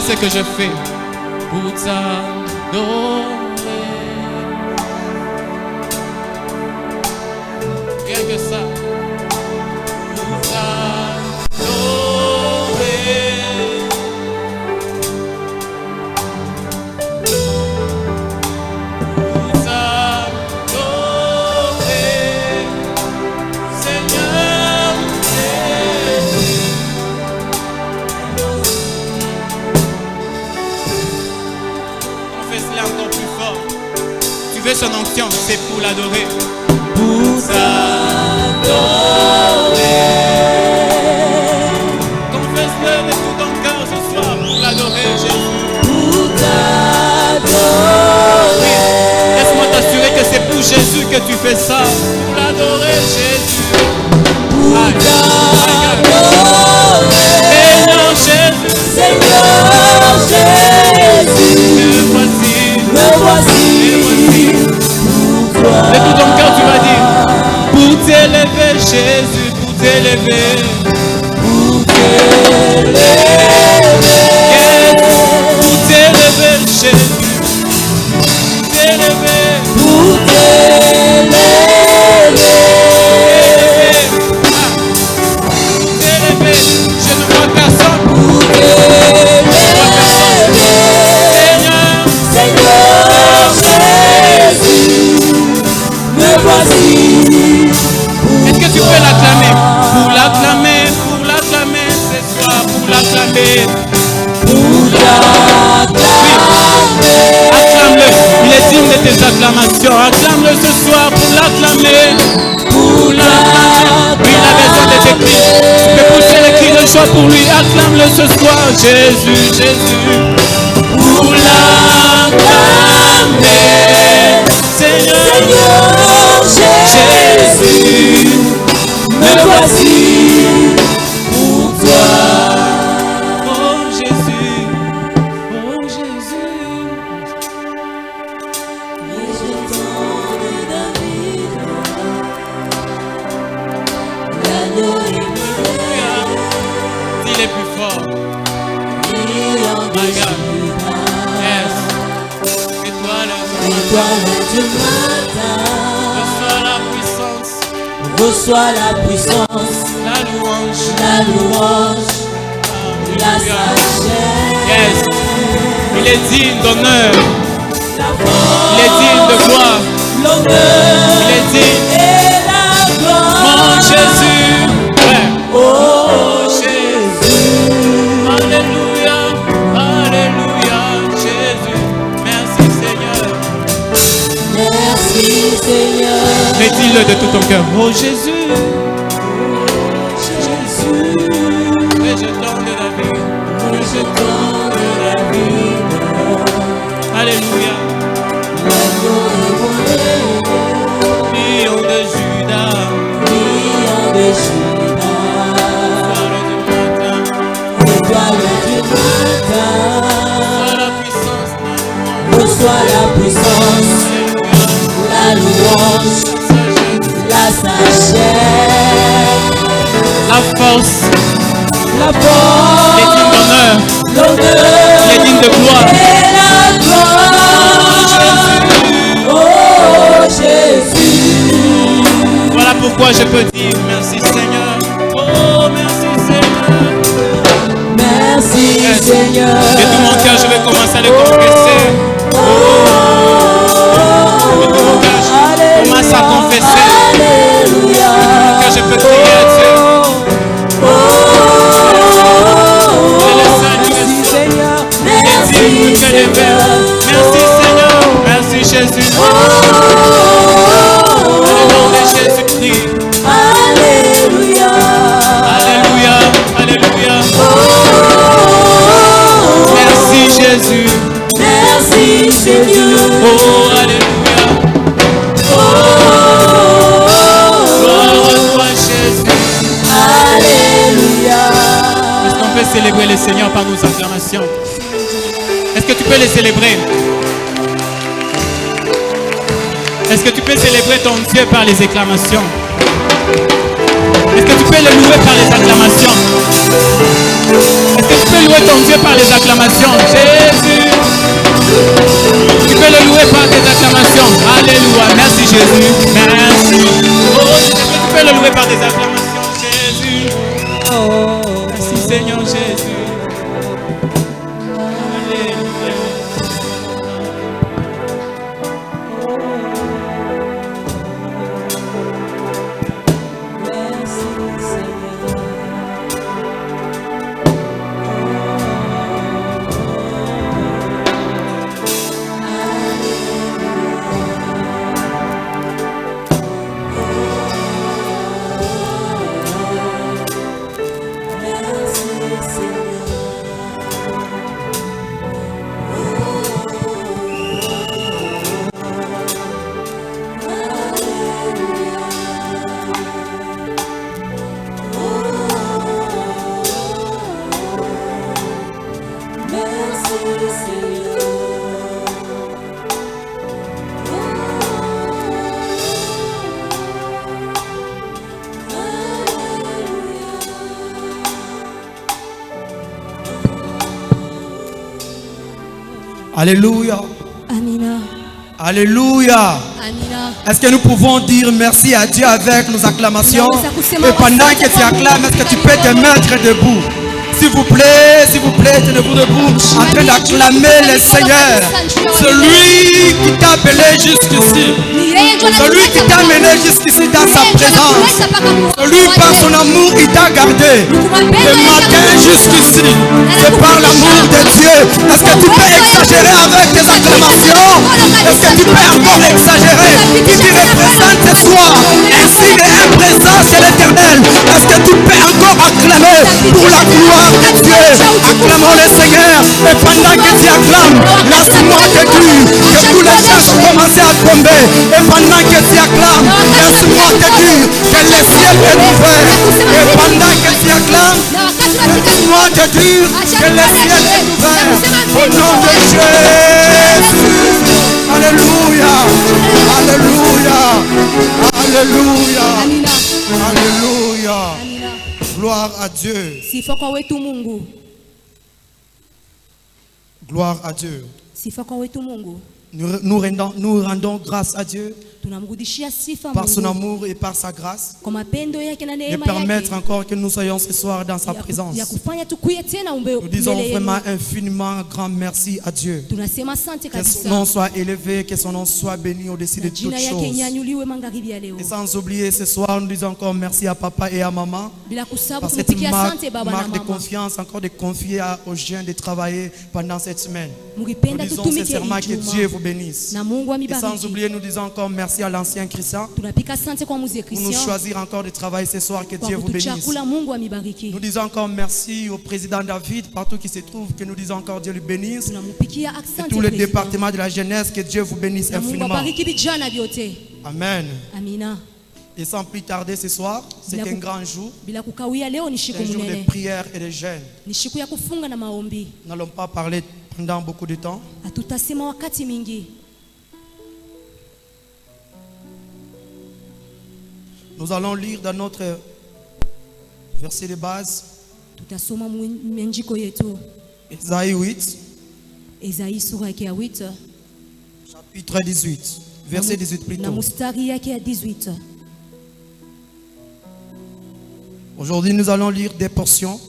Voilà ce que je fais pour t'adorer. Rien que ça. Pour t'adorer. Pour t'adorer. Seigneur Jésus. Confesse-le encore plus fort. Tu veux son onction, c'est pour l'adorer. Pour t'adorer. Confesse-le de tout ton cœur ce soir pour l'adorer, Jésus. Pour t'adorer. Laisse-moi t'assurer que c'est pour Jésus que tu fais ça. Pour l'adorer, Jésus. Pour t'adorer. Seigneur Jésus. Seigneur Jésus. Me voici. Me voici. Pour toi. De tout ton cœur, tu vas dire. Pour t'élever, Jésus, pour t'élever. Pour t'élever. Yes. Pour t'élever, Jésus. Pour t'élever. Pour t'élever. T'élever. Je ne vois personne. Pour t'élever. Seigneur. Seigneur Jésus. Me voici. Est-ce que tu peux l'acclamer? Pour l'acclamer, ce soir, pour l'acclamer. Pour l'acclamer. Acclame-le, il est digne de tes acclamations. Acclame-le ce soir pour l'acclamer. Pour l'acclamer. Oui, il a besoin de tes cris. Tu peux pousser les cris de joie pour lui. Acclame-le ce soir, Jésus, Jésus. Pour l'acclamer. Seigneur Jésus. Me voici pour toi. Oh Jésus, oh Jésus. Et je tente David, l'agneau immaculé, Dis-les plus fort. lion de My God. Juda, Yes. Étoile étoile du matin, reçois la puissance, reçois la puissance, la louange. la louange, la sagesse, Yes. Il est digne d'honneur. la Il est digne de gloire. l'honneur Il est digne. et la gloire. Mon Jésus. Ouais. Oh Jésus, Alléluia. Alléluia. Jésus. Merci Seigneur. merci Seigneur. Mais dis-le de tout ton cœur. Oh Jésus. Jésus, Rejetant de la vie. rejetant de la vie, Alléluia. l'agneau immolé, Lion de Juda. lion de Juda, Étoile du matin. étoile du matin, Sois la puissance. reçois la puissance, la louange, la sagesse, La force. la Il est force, digne d'honneur. l'honneur Il est digne de gloire. et la gloire. Oh Jésus, Voilà pourquoi je peux dire merci Seigneur. Oh merci Seigneur. merci Yes. Seigneur. De tout mon cœur, je vais commencer à le confesser. Oh, De tout mon cœur, je commence à confesser. Alléluia. Que je peux crier à Dieu. Merci Seigneur. Merci Seigneur. Merci Seigneur. Merci Jésus. Au nom de Jésus-Christ. Alléluia. Alléluia. Alléluia. Merci Jésus. Merci Seigneur. Oh Alléluia. Gloire à toi Jésus. Alléluia. Est-ce qu'on peut célébrer le Seigneur par nos acclamations? Est-ce que tu peux les célébrer? Est-ce que tu peux célébrer ton Dieu par les acclamations? Est-ce que tu peux le louer par les acclamations? Est-ce que tu peux louer louer ton Dieu par les acclamations. Jésus. Tu peux le louer par des acclamations. Alléluia. Merci Jésus. Merci. Oh, tu peux le louer par des acclamations. Jésus. Oh, merci Seigneur Jésus. Alléluia. Amina. Alléluia. Amina. Est-ce que nous pouvons dire merci à Dieu avec nos acclamations? Et pendant que tu acclames, est-ce que tu peux te mettre debout? S'il vous plaît, tenez-vous debout, en train d'acclamer le Seigneur. Celui qui t'a appelé jusqu'ici. Celui qui t'a mené jusqu'ici dans sa présence. Celui par son amour il t'a gardé. Le matin jusqu'ici. C'est par l'amour de Dieu. Est-ce que tu peux exagérer avec tes acclamations? Est-ce que tu peux encore exagérer? Qui te représente ce soir? Un signe et un présent chez l'Éternel. Est-ce que tu peux encore acclamer pour la gloire de Dieu? Acclamons le Seigneur. Et pendant que tu acclames, laisse-moi te dire que tous les charges commencent à tomber. Et pendant que tu acclames, laisse-moi te dire que le ciel est ouvert. Et pendant que tu acclames, laisse-moi te dire que le ciel est ouvert. Au nom de Jésus. Alléluia. Alléluia. Alléluia. Alléluia. Gloire à Dieu. Sifa kwa wetu Mungu. Gloire à Dieu. Sifa kwa wetu Mungu. Nous rendons grâce à Dieu Tunamrudishia sifa par son Mungu. amour et par sa grâce Kwa mapendo yake na de neema permettre yake. encore que nous soyons ce soir dans sa présence. Ya kufanya tukuye tena Nous disons mbele vraiment yenu. infiniment grand merci à Dieu. Tunasema asante Que son kabisa. nom soit élevé, que son nom soit béni au-dessus de Na toutes jina yake choses. nyanyuliwe magharibi ya leo. Et sans oublier ce soir, nous disons encore merci à papa et à maman. Bila kusahau Par cette kumpikia marque, asante baba na marque de mama. confiance, encore de confier aux jeunes de travailler pendant cette semaine. Nous Mukipenda disons tutumike sincèrement que Ijumaa. Dieu vous bénisse. Na Mungu Et sans amibariki. oublier, nous disons encore merci à l'ancien Christian Tunapika asante kwa mzee pour nous Christian. choisir encore de travailler ce soir. Que Kwa Dieu vous bénisse. kutuchakula Mungu amibariki. Nous disons encore merci au président David, partout qui se trouve, que nous disons encore Dieu lui bénisse. Tunamupikia Et asante tout le President. département de la jeunesse, que Dieu vous bénisse Na Mungu infiniment. abariki vijana vyote. Amen. Amina. Et sans plus tarder ce soir, c'est un grand jour, Bila kukawia leo ni siku un jour de munene. prière et de jeûne. Ni siku ya kufunga na maombi. Nous n'allons pas parler pendant beaucoup de temps. Hatutasema wakati mingi. Nous allons lire dans notre verset de base, Tutasoma menjiko yetu. Ésaïe 8, Esaïe sura yake ya 8 chapitre 18, verset 18 na plutôt. mustari yake ya 18. Aujourd'hui, nous allons lire des portions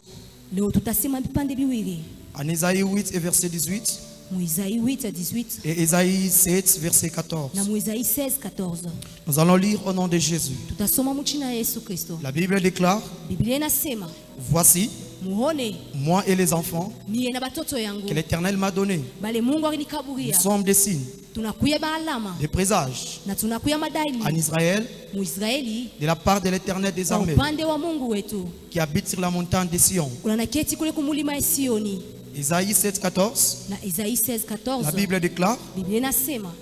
Leo tutasema vipande viwili. en Ésaïe 8 et verset 18 Mu Isaïe 8 à 18 et Ésaïe 7, verset 14. na mu Isaïe 16 14. Nous allons lire au nom de Jésus. Tutasoma mu jina la Yesu Kristo. La Bible déclare, Biblia inasema, voici, muone moi et les enfants mie na batoto yangu que l'Éternel m'a donnés. bale Mungu Nous alinikaburia. sommes des signes, Tunakuya baalama des présages na tunakuya en madaili Israël mu Israeli de la part de l'Éternel des kwa armées upande wa Mungu wetu. qui habite sur la montagne de Sion. Unanaketi kule kumulima ya Sioni. Isaïe 7, 14, Na Isaïe 16 la 14 Bible déclare, Biblia inasema,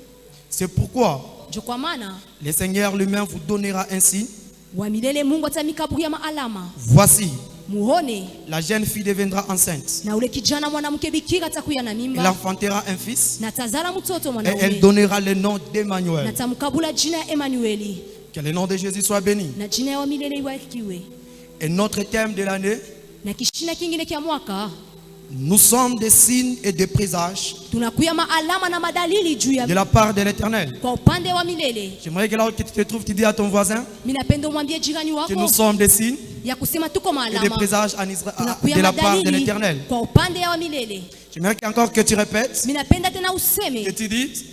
c'est pourquoi ndio kwa maana le Seigneur lui-même vous donnera un signe. wa milele Mungu atamikaburia maalama. Voici, Muone la jeune fille deviendra enceinte. na ule kijana mwanamke bikira atakuya na Elle mimba enfantera un fils na tazala mtoto et elle mwanaume donnera le nom na d'Emmanuel. tamkabula jina ya Emanueli Que le nom de Jésus soit béni. na jina ya milele iwakiwe. Et notre thème de l'année, Na kishina kingine kia mwaka Nous sommes des signes et des présages tunakuya maalama na madalili juu ya de la part de l'Éternel. kwa upande wa milele. J'aimerais que là où tu te trouves, tu dis à ton voisin Minapenda umwambie jirani que nous wako sommes des signes ya kusema tuko et des maalama présages en Israël, tunakuya de la part de madalili l'Éternel. kwa upande wa milele. J'aimerais encore que tu répètes, Minapenda tena que useme tu dises,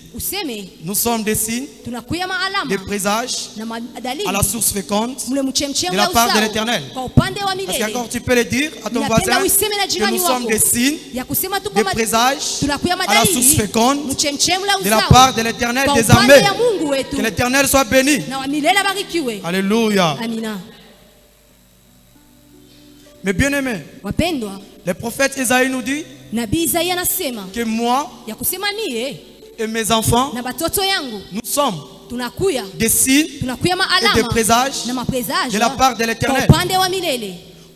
nous sommes des signes, tunakuya maalama des présages na madalili à la source féconde mule mchemchemu de la ya part de uzao l'Éternel. kwa upande wa Parce milele. qu'encore tu peux le dire à ton voisin Minapenda useme na que jirani nous sommes wako des signes, ya kusema tuko des présages tunakuya à la source madalili féconde mchemchemu la de la uzao part de l'Éternel kwa des upande armées. ya Mungu wetu Que l'Éternel soit béni. na wa milele abarikiwe. Alléluia. Amina. Mais bien aimés, Wapendwa, le prophète Isaïe nous dit nabii Isaia anasema que moi ya kusema mie et mes enfants, na batoto yangu nous sommes tunakuya des signes tunakuya et des maalama présages na mapresaje de la part de kwa l'Éternel. upande wa milele.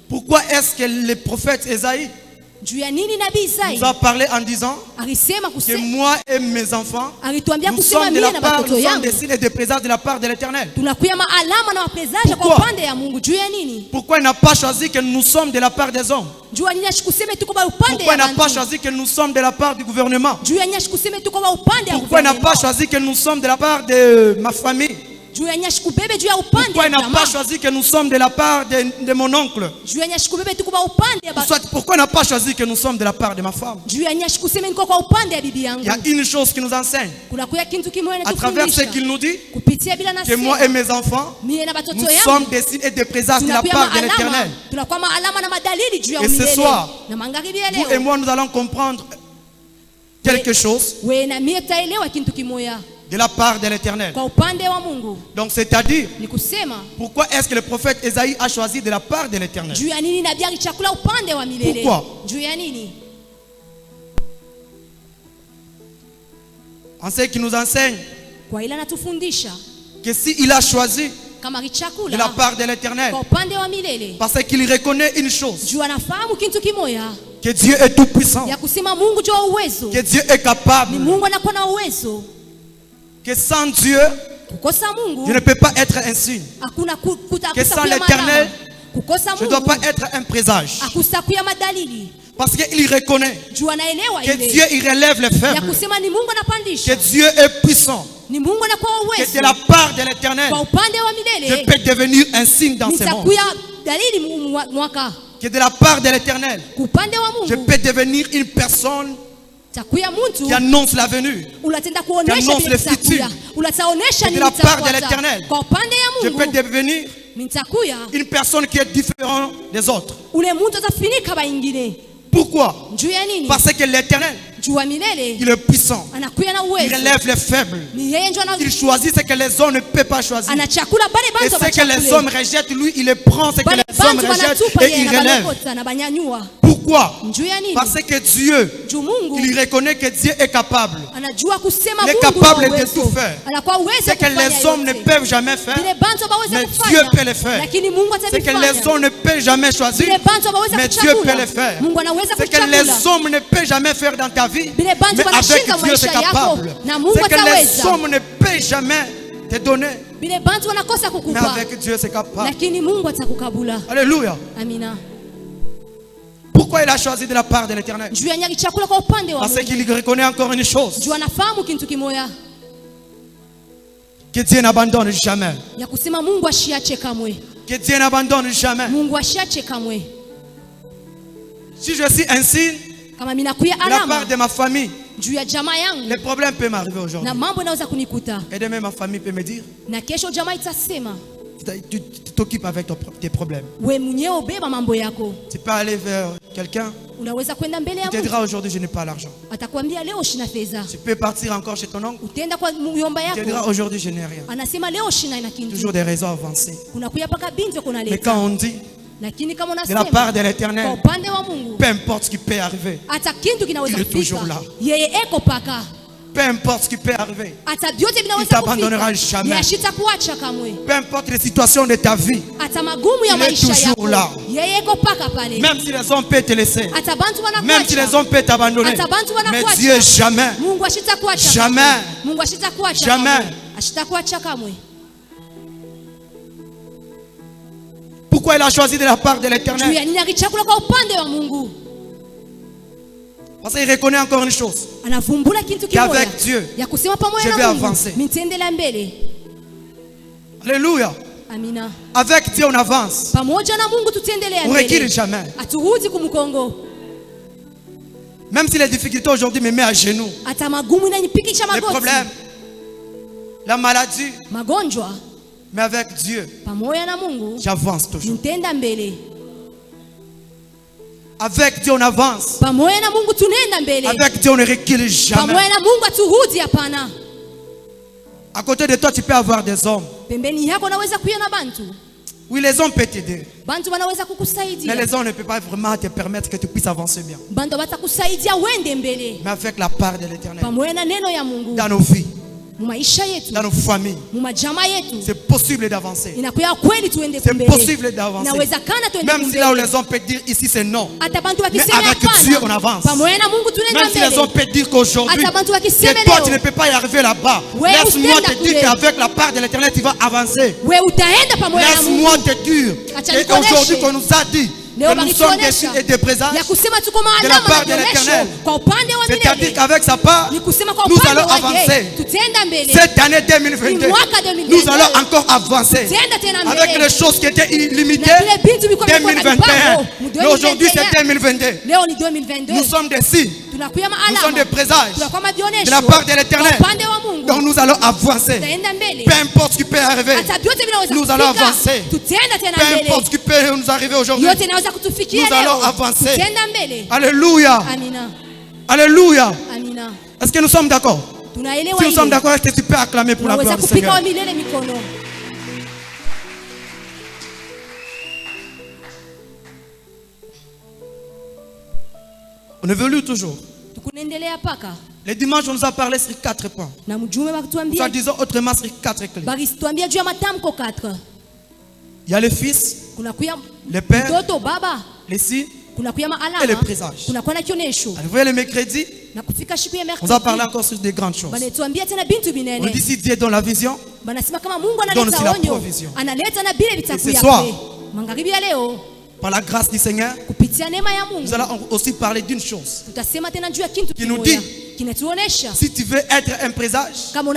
Pourquoi est-ce que le prophète Isaïe Juu ya nini nabii nous Isaia a parlé en disant alisema que kusema moi et mes enfants, alituambia nous kusema sommes de mie la na part, batoto nous sommes des yangu signes et des présages de la part de l'Éternel. tunakuya maalama na mapresaje kwa Pourquoi? upande ya Mungu. Juu ya nini? Pourquoi il n'a pas choisi que nous sommes de la part des hommes? Juu ya nini ashikuseme tuko ba upande Pourquoi il ya n'a pas bantu? choisi que nous sommes de la part du gouvernement? Juu ya nini ashikuseme tuko ba upande ya Pourquoi il n'a gouvernement? pas choisi que nous sommes de la part de ma famille? Juu ya nini ashikubebe juu ya upande Pourquoi ya il n'a pas jamaa? choisi que nous sommes de la part de mon oncle? Juu ya nini ashikubebe tuko ba upande ya Soit, pourquoi il n'a pas choisi que nous sommes de la part de ma femme? juu ya nini ashikuseme niko kwa upande ya bibi yangu? Il y a une chose qui nous enseigne Kuna kuya kintu kimoja à travers ce natufundisha qu'il nous dit, kupitia bila que moi nasema et mes enfants, mie na batoto nous yangu sommes des signes et des présages de la tunakuya part de maalama l'Éternel. tunakuwa maalama na madalili juu ya Et ce umilele. soir, Na magharibi ya Vous et leo moi, nous allons comprendre quelque chose we na mie taelewa kintu kimoja de la part de l'Éternel. kwa upande wa Mungu. Donc, c'est-à-dire, Ni kusema pourquoi est-ce que le prophète Esaïe a choisi de la part de l'Éternel? juu ya nini nabii alichakula upande wa milele? Pourquoi? Juu ya nini? En ce qui nous enseigne Kwa ila natufundisha que s'il a choisi kama de la alichakula part de l'Éternel, kwa upande wa milele, parce qu'il reconnaît une chose, juu anafahamu kintu kimoja que Dieu est tout puissant, ya kusema Mungu juu ya uwezo. que Dieu est Ni capable, Mungu anakuwa na uwezo. que sans Dieu, Kukosa Mungu je ne peux pas être un signe. hakuna Que sans l'Éternel, kukosa je ne dois Mungu pas être un présage. akusakuya madalili Parce qu'il reconnaît juu anaelewa que ile Dieu, il relève les ya faibles, kusema ni Mungu que anapandisha, Dieu est puissant, ni Mungu anakuwa que uwezo de la part de l'Éternel, kwa upande wa je milele. peux devenir un signe dans ce monde. Nitakuya dalili mwaka Que de la part de l'Éternel, kupande wa je Mungu peux devenir une personne takuya muntu qui annonce la venue. unatenda kuonesha annonce vile le futur. nitakuya, unataonesha De nini la part de nitafuata. l'Éternel. Kwa upande Je ya peux Mungu devenir nitakuya une personne qui est différente des autres. ule muntu atafinika baingine. Pourquoi? Juu ya nini? Parce que l'Éternel, Juu wa milele il est puissant. anakuya na Il uwezo, relève les faibles. ni yeye ndio Il choisit ce que les hommes ne peuvent pas choisir. anachakula bale Et bantu ce que les hommes rejettent, lui, il le prend. Ce que bale les hommes bantu rejettent banatupa et yeye il na relève. balokota na banyanyua. Pourquoi? Juu ya nini? Parce que Dieu, Juu Mungu il reconnaît que Dieu est capable. anajua kusema Il est Mungu capable ana de uwezo. tout faire. Anakuwa uwezo Ce que kufanya les hommes ne yote. peuvent jamais faire, Vile bantu baweza mais kufanya, Dieu peut le faire. lakini Mungu Ce que atavifanya. les hommes ne peuvent jamais choisir, Vile bantu baweza mais Dieu kuchagula, peut le faire. Mungu anaweza Ce que kuchagula. les hommes ne peuvent jamais faire dans ta vie, Vile bantu mais avec wanashinda Dieu c'est maisha yako, capable. na Mungu Ce que les ataweza. hommes ne peuvent jamais te donner, Vile bantu wanakosa mais kukupa, avec Dieu c'est capable. lakini Mungu atakukabula. Alléluia. Amina. Pourquoi il a choisi de la part de l'Éternel? Juu ya nyaki chakula kwa upande wa Parce Mungu. qu'il reconnaît encore une chose, Juu anafahamu kintu kimoya que Dieu n'abandonne jamais. ya kusema Mungu ashiache kamwe. Que Dieu n'abandonne jamais. Mungu ashiache kamwe. Si je suis un signe Kama mimi nakuya de la part alama de ma famille, juu ya jamaa yangu les problèmes peuvent m'arriver aujourd'hui. na mambo yanaweza kunikuta, Et demain, ma famille peut me dire, na kesho jamaa itasema tu t'occupes avec tes problèmes. we mwenyewe ubeba mambo yako. Tu peux aller vers quelqu'un, Unaweza kwenda mbele ya il te Mungu, dira aujourd'hui, je n'ai pas l'argent. atakwambia leo shina fedha. Tu peux partir encore chez ton oncle, Utaenda kwa myomba il te dira yako, aujourd'hui, je n'ai rien. anasema leo shina ina Toujours kintu. des raisons avancées. Unakuya paka binti Mais kunaleta, quand on dit lakini kama de la part unasema de kwa l'Éternel, upande wa Mungu, peu importe ce qui peut arriver, hata kintu kinaweza Il est toujours kufika, là. yeye eko paka, peu importe ce qui peut arriver, hata vyote Il vinaweza t'abandonnera kufika, jamais. yeye ashitakuacha kamwe. peu importe les situations de ta vie, Hata magumu ya Il est maisha toujours yako, là. yeye eko paka pale. même si les hommes peuvent te laisser, Hata bantu même si les wanakuacha, hommes peuvent t'abandonner, hata bantu mais wanakuacha, Dieu jamais, Mungu ashitakuacha Jamais. kamwe. Mungu ashitakuacha Jamais. kamwe. Ashitakuacha kamwe. pourquoi il a choisi de la part de Juu l'Éternel? ya nini alichakula kwa upande wa Mungu? Parce qu'il reconnaît encore une chose. Qu'avec Dieu, je vais avancer. Alléluia. Amina. Avec Dieu, on avance. On ne recule jamais. Même si les difficultés aujourd'hui me mettent à genoux, les problèmes, la maladie, mais avec Dieu, j'avance toujours. Avec Dieu, on avance. Avec Dieu, on ne recule jamais. À côté de toi, tu peux avoir des hommes. Oui, les hommes peuvent t'aider. Mais les hommes ne peuvent pas vraiment te permettre que tu puisses avancer bien. Mais avec la part de l'Éternel, dans nos vies, dans nos familles, c'est possible d'avancer. C'est possible d'avancer. Même si là où les hommes peuvent dire ici c'est non. Mais avec Dieu on avance. Même si les hommes peuvent dire qu'aujourd'hui, que toi tu ne peux pas y arriver là-bas. Laisse-moi te dire qu'avec la part de l'Éternel tu vas avancer. Laisse-moi te dire qu'aujourd'hui qu'on nous a dit que nous sommes des signes et des présages de la part de l'Éternel. C'est-à-dire qu'avec sa part, nous allons avancer. Cette année 2022, nous allons encore avancer. Avec les choses qui étaient illimitées, 2021. Mais aujourd'hui, c'est 2022. Nous sommes des signes. Nous sommes des présages de la part de l'Éternel. Donc nous allons avancer. Peu importe ce qui peut arriver, nous allons avancer. Peu importe ce qui peut nous arriver aujourd'hui, nous allons avancer. Alléluia. Alléluia. Est-ce que nous sommes d'accord? Si nous sommes d'accord, est-ce que tu peux acclamer pour la gloire du Seigneur? On évolue toujours. Les dimanches, on nous a parlé sur 4 points. Soit disons autrement sur 4 clés. Il y a le Fils, le Père, les signes et les présages. Vous voyez le mercredi, on va parler encore sur des grandes choses. On dit si Dieu donne la vision, donne aussi la provision. Et ce soir, par la grâce du Seigneur, nous allons aussi parler d'une chose qui nous dit, si tu veux être un présage, un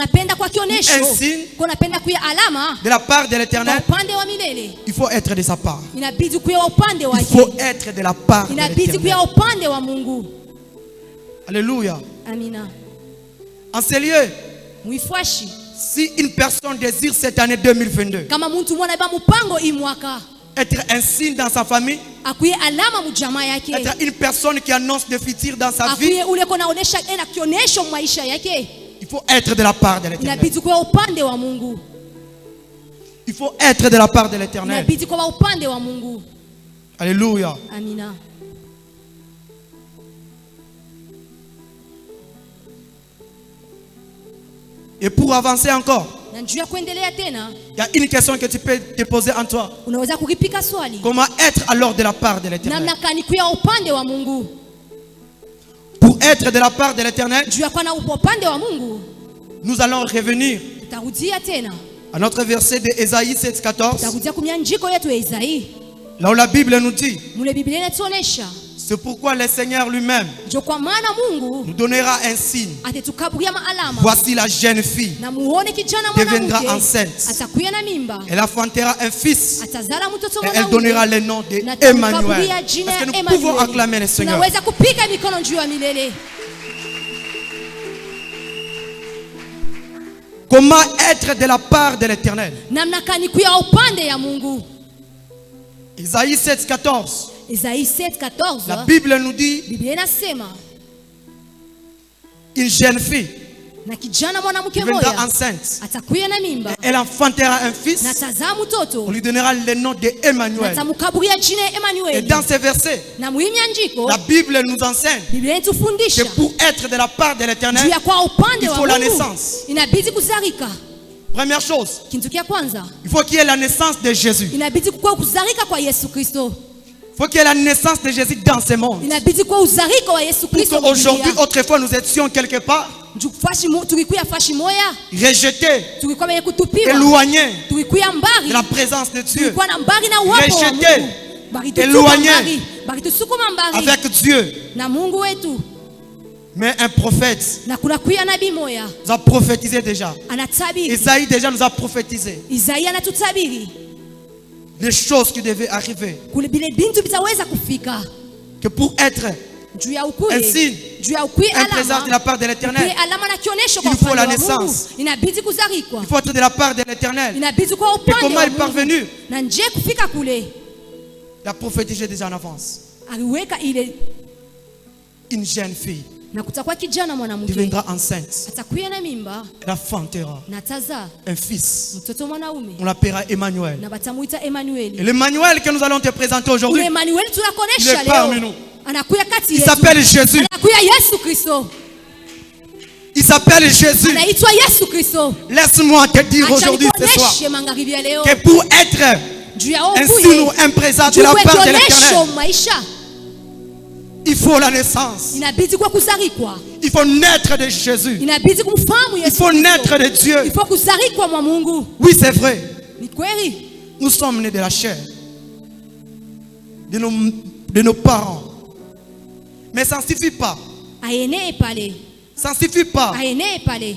signe de la part de l'Éternel, il faut être de sa part. Il faut être de la part de l'Éternel. Alléluia. En ce lieu, si une personne désire cette année 2022 être un signe dans sa famille, être une personne qui annonce le futur dans sa vie, il faut être de la part de l'Éternel. Il faut être de la part de l'Éternel. Alléluia. Et pour avancer encore, il y a une question que tu peux te poser en toi. Comment être alors de la part de l'Éternel? Pour être de la part de l'Éternel, nous allons revenir à notre verset de Ésaïe 7,14. Là où la Bible nous dit, c'est pourquoi le Seigneur lui-même nous donnera un signe. Voici la jeune fille deviendra enceinte. Elle enfantera un fils et elle donnera le nom d'Emmanuel. Est-ce que nous pouvons acclamer le Seigneur? Comment être de la part de l'Éternel? Isaïe 7,14. La Bible nous dit, une jeune fille deviendra enceinte. Elle enfantera un fils. On lui donnera le nom d'Emmanuel. Et dans ces versets, la Bible nous enseigne que pour être de la part de l'Éternel, il faut la naissance. Première chose, il faut qu'il y ait la naissance de Jésus. Il faut qu'il y ait la naissance de Jésus dans ce monde. Pour qu'aujourd'hui, autrefois, nous étions quelque part rejetés, éloignés de la présence de Dieu, rejetés, éloignés avec Dieu. Mais un prophète Na kuna kuya nabii moya nous a prophétisé déjà. anatabiri. Isaïe déjà nous a prophétisé Isaia anatutabiri les choses qui devaient arriver. kule bile bintu bitaweza kufika Que pour être juu ya ukui, ainsi juu ya ukui un présage de la part de Ukui l'Éternel, alama na kionesho kwa il faut upande la wa Mungu. naissance. Inabidi kuzarikwa. il faut être de la part de l'Éternel. Inabidi kwa Et upande comment wa il est parvenu? Mungu. Na nje kufika kule Il a prophétisé déjà en avance. aliweka ile Une jeune fille na kutakuwa kijana mwanamke deviendra enceinte. atakuya na mimba Elle enfantera na tazaa un fils. mtoto mwanaume On l'appellera Emmanuel. na batamuita Et Emmanuel. l'Emmanuel que nous allons te présenter Ule aujourd'hui, Emmanuel il tunakonesha est parmi leo nous. anakuya kati Il yetu. s'appelle Jésus. Anakuya Yesu Kristo. Il s'appelle Jésus. Anaitwa Yesu Kristo. Laisse-moi te dire Acha aujourd'hui, ce soir, nikuoneshe magharibi ya leo que pour être juu ya un okuye signe ou un présage de la part de tuonyesho l'Éternel, maisha il faut la naissance. inabidi kwa kuzarikwa, Il faut naître de Jésus. inabidi kumfahamu Il Yesu faut Kristo. naître de Dieu. Il faut kuzarikwa mwa Mungu. Oui, c'est vrai. Ni kweli Nous sommes nés de la chair, de nos parents. Mais ça ne suffit pas. aenee pale, Ça ne suffit pas. aenee pale,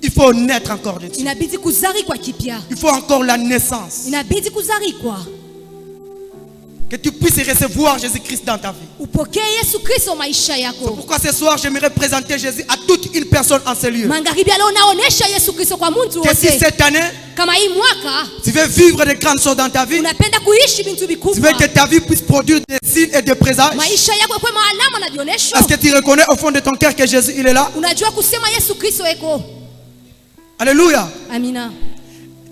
Il faut naître encore de Dieu. inabidi kuzarikwa kipya, Il faut encore la naissance. inabidi kuzarikwa Que tu puisses recevoir Jésus-Christ dans ta vie. upokee Yesu Kristo maisha C'est yako. pourquoi ce soir, j'aimerais présenter Jésus à toute une personne en ce lieu. Magharibi ya leo naonesha Yesu Kristo kwa mtu Que si wote. cette année, Kama hii mwaka tu veux vivre de grandes choses dans ta vie, unapenda kuishi bintu tu vikubwa, veux que ta vie puisse produire des signes et des présages. maisha yako kwa maalama na vionesho, Est-ce que tu reconnais au fond de ton cœur que Jésus, il est là? unajua kusema Yesu Kristo eko. Alléluia. Amina.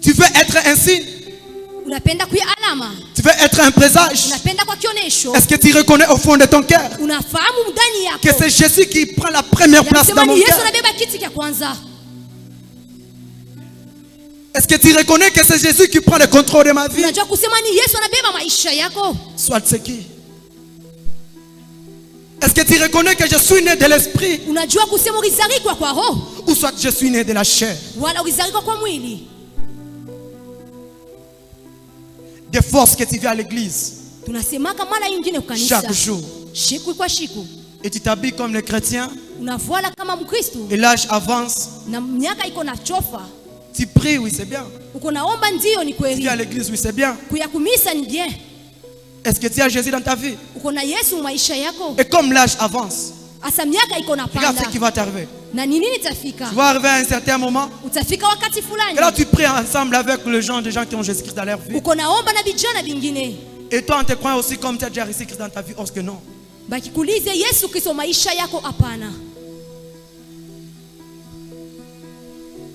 Tu veux être un signe? Unapenda kuya alama, Tu veux être un présage? unapenda kwa kionesho, Est-ce que tu reconnais au fond de ton cœur unafahamu ndani que yako c'est Jésus qui prend la première ya place kusema dans mon ni Yesu cœur? anabeba kiti cha kwanza. Est-ce que tu reconnais que c'est Jésus qui prend le contrôle de ma vie? Unajua kusema ni Yesu anabeba maisha yako. Soit c'est qui? Est-ce que tu reconnais que je suis né de l'esprit Unajua kusema ulizarikwa kwa roho ou soit je suis né de la chair? wala ulizarikwa kwa mwili. Des forces que tu viens à l'église Tunasemaka mara nyingine kwa kanisa chaque jour siku kwa siku et tu t'habilles comme les chrétiens unavuala kama Mkristo et l'âge avance, na miaka iko na chofa, tu pries, oui c'est bien. uko naomba, ndio ni Tu viens à kweli, l'église, oui c'est bien. kuya kumisa ni bien, Est-ce que tu as Jésus dans ta vie? uko na Yesu maisha yako. Et comme l'âge avance, Asa miaka iko regarde napanda ce qui va t'arriver. na ni nini tafika, Tu vas arriver à un certain moment utafika wakati et fulani là tu pries ensemble avec les gens, des gens qui ont Jésus-Christ dans leur vie. uko naomba na vijana vingine Et toi, on te croit aussi comme tu as déjà Jésus-Christ dans ta vie, or que non. bakikulize Yesu Kristo maisha yako, hapana.